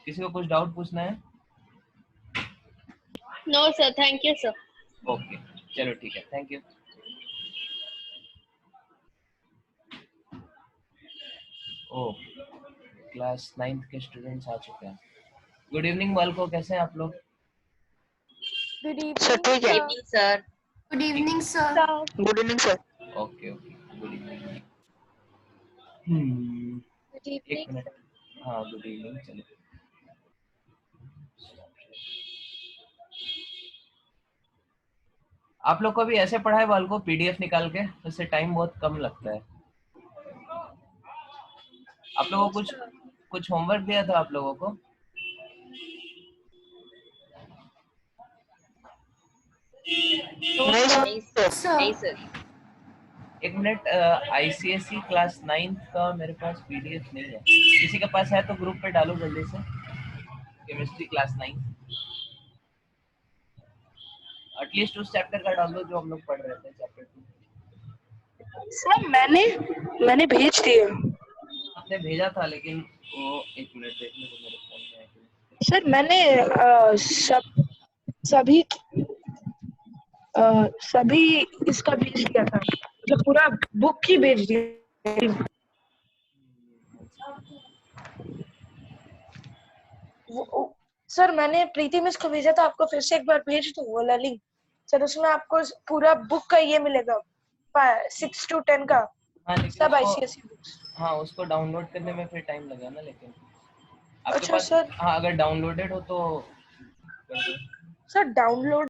किसी को कुछ डाउट पूछना है? No sir, thank you sir. Okay, चलो ठीक है, thank you. O, class 9th के स्टूडेंट्स आ चुके हैं। गुड इवनिंग बालको, कैसे हैं आप लोग? गुड Sir, इवनिंग ठीक है। Sir. Good evening sir. Good evening, sir. Okay okay, good evening. Good एक इवनिंग। मिनट, हाँ गुड इवनिंग। चलो, आप लोग को भी ऐसे पढ़ा है बालको, पीडीएफ निकाल के, उससे टाइम बहुत कम लगता है। आप लोगों को कुछ होमवर्क दिया था आप लोगों को? नहीं sir. सर एक मिनट, आईसीएसई क्लास 9th का मेरे पास पीडीएफ नहीं है, किसी के पास है तो ग्रुप पे डालो जल्दी से। केमिस्ट्री क्लास 9 एटलीस्ट उस चैप्टर का डाल दो जो हम लोग पढ़ रहे थे, चैप्टर 2। सर मैंने भेज दिया। आपने भेजा था लेकिन वो एक मिनट देखने को मेरे फोन में है कि सर मैंने सभी सभी इसका भेज दिया था, मतलब पूरा बुक ही भेज दिया। सर मैंने प्रीति मिस को भेजा था, आपको फिर से एक बार भेज दूं वो वाला लिंक? सर उसमें आपको पूरा बुक का ये मिलेगा 6 to 10 का, हाँ लेकिन सब उसको ICSE बुक्स। हाँ उसको डाउनलोड करने में फिर टाइम लगा ना, लेकिन आपके अच्छा पास सर। हाँ अगर डाउनलोडेड हो तो कर दो। Sir download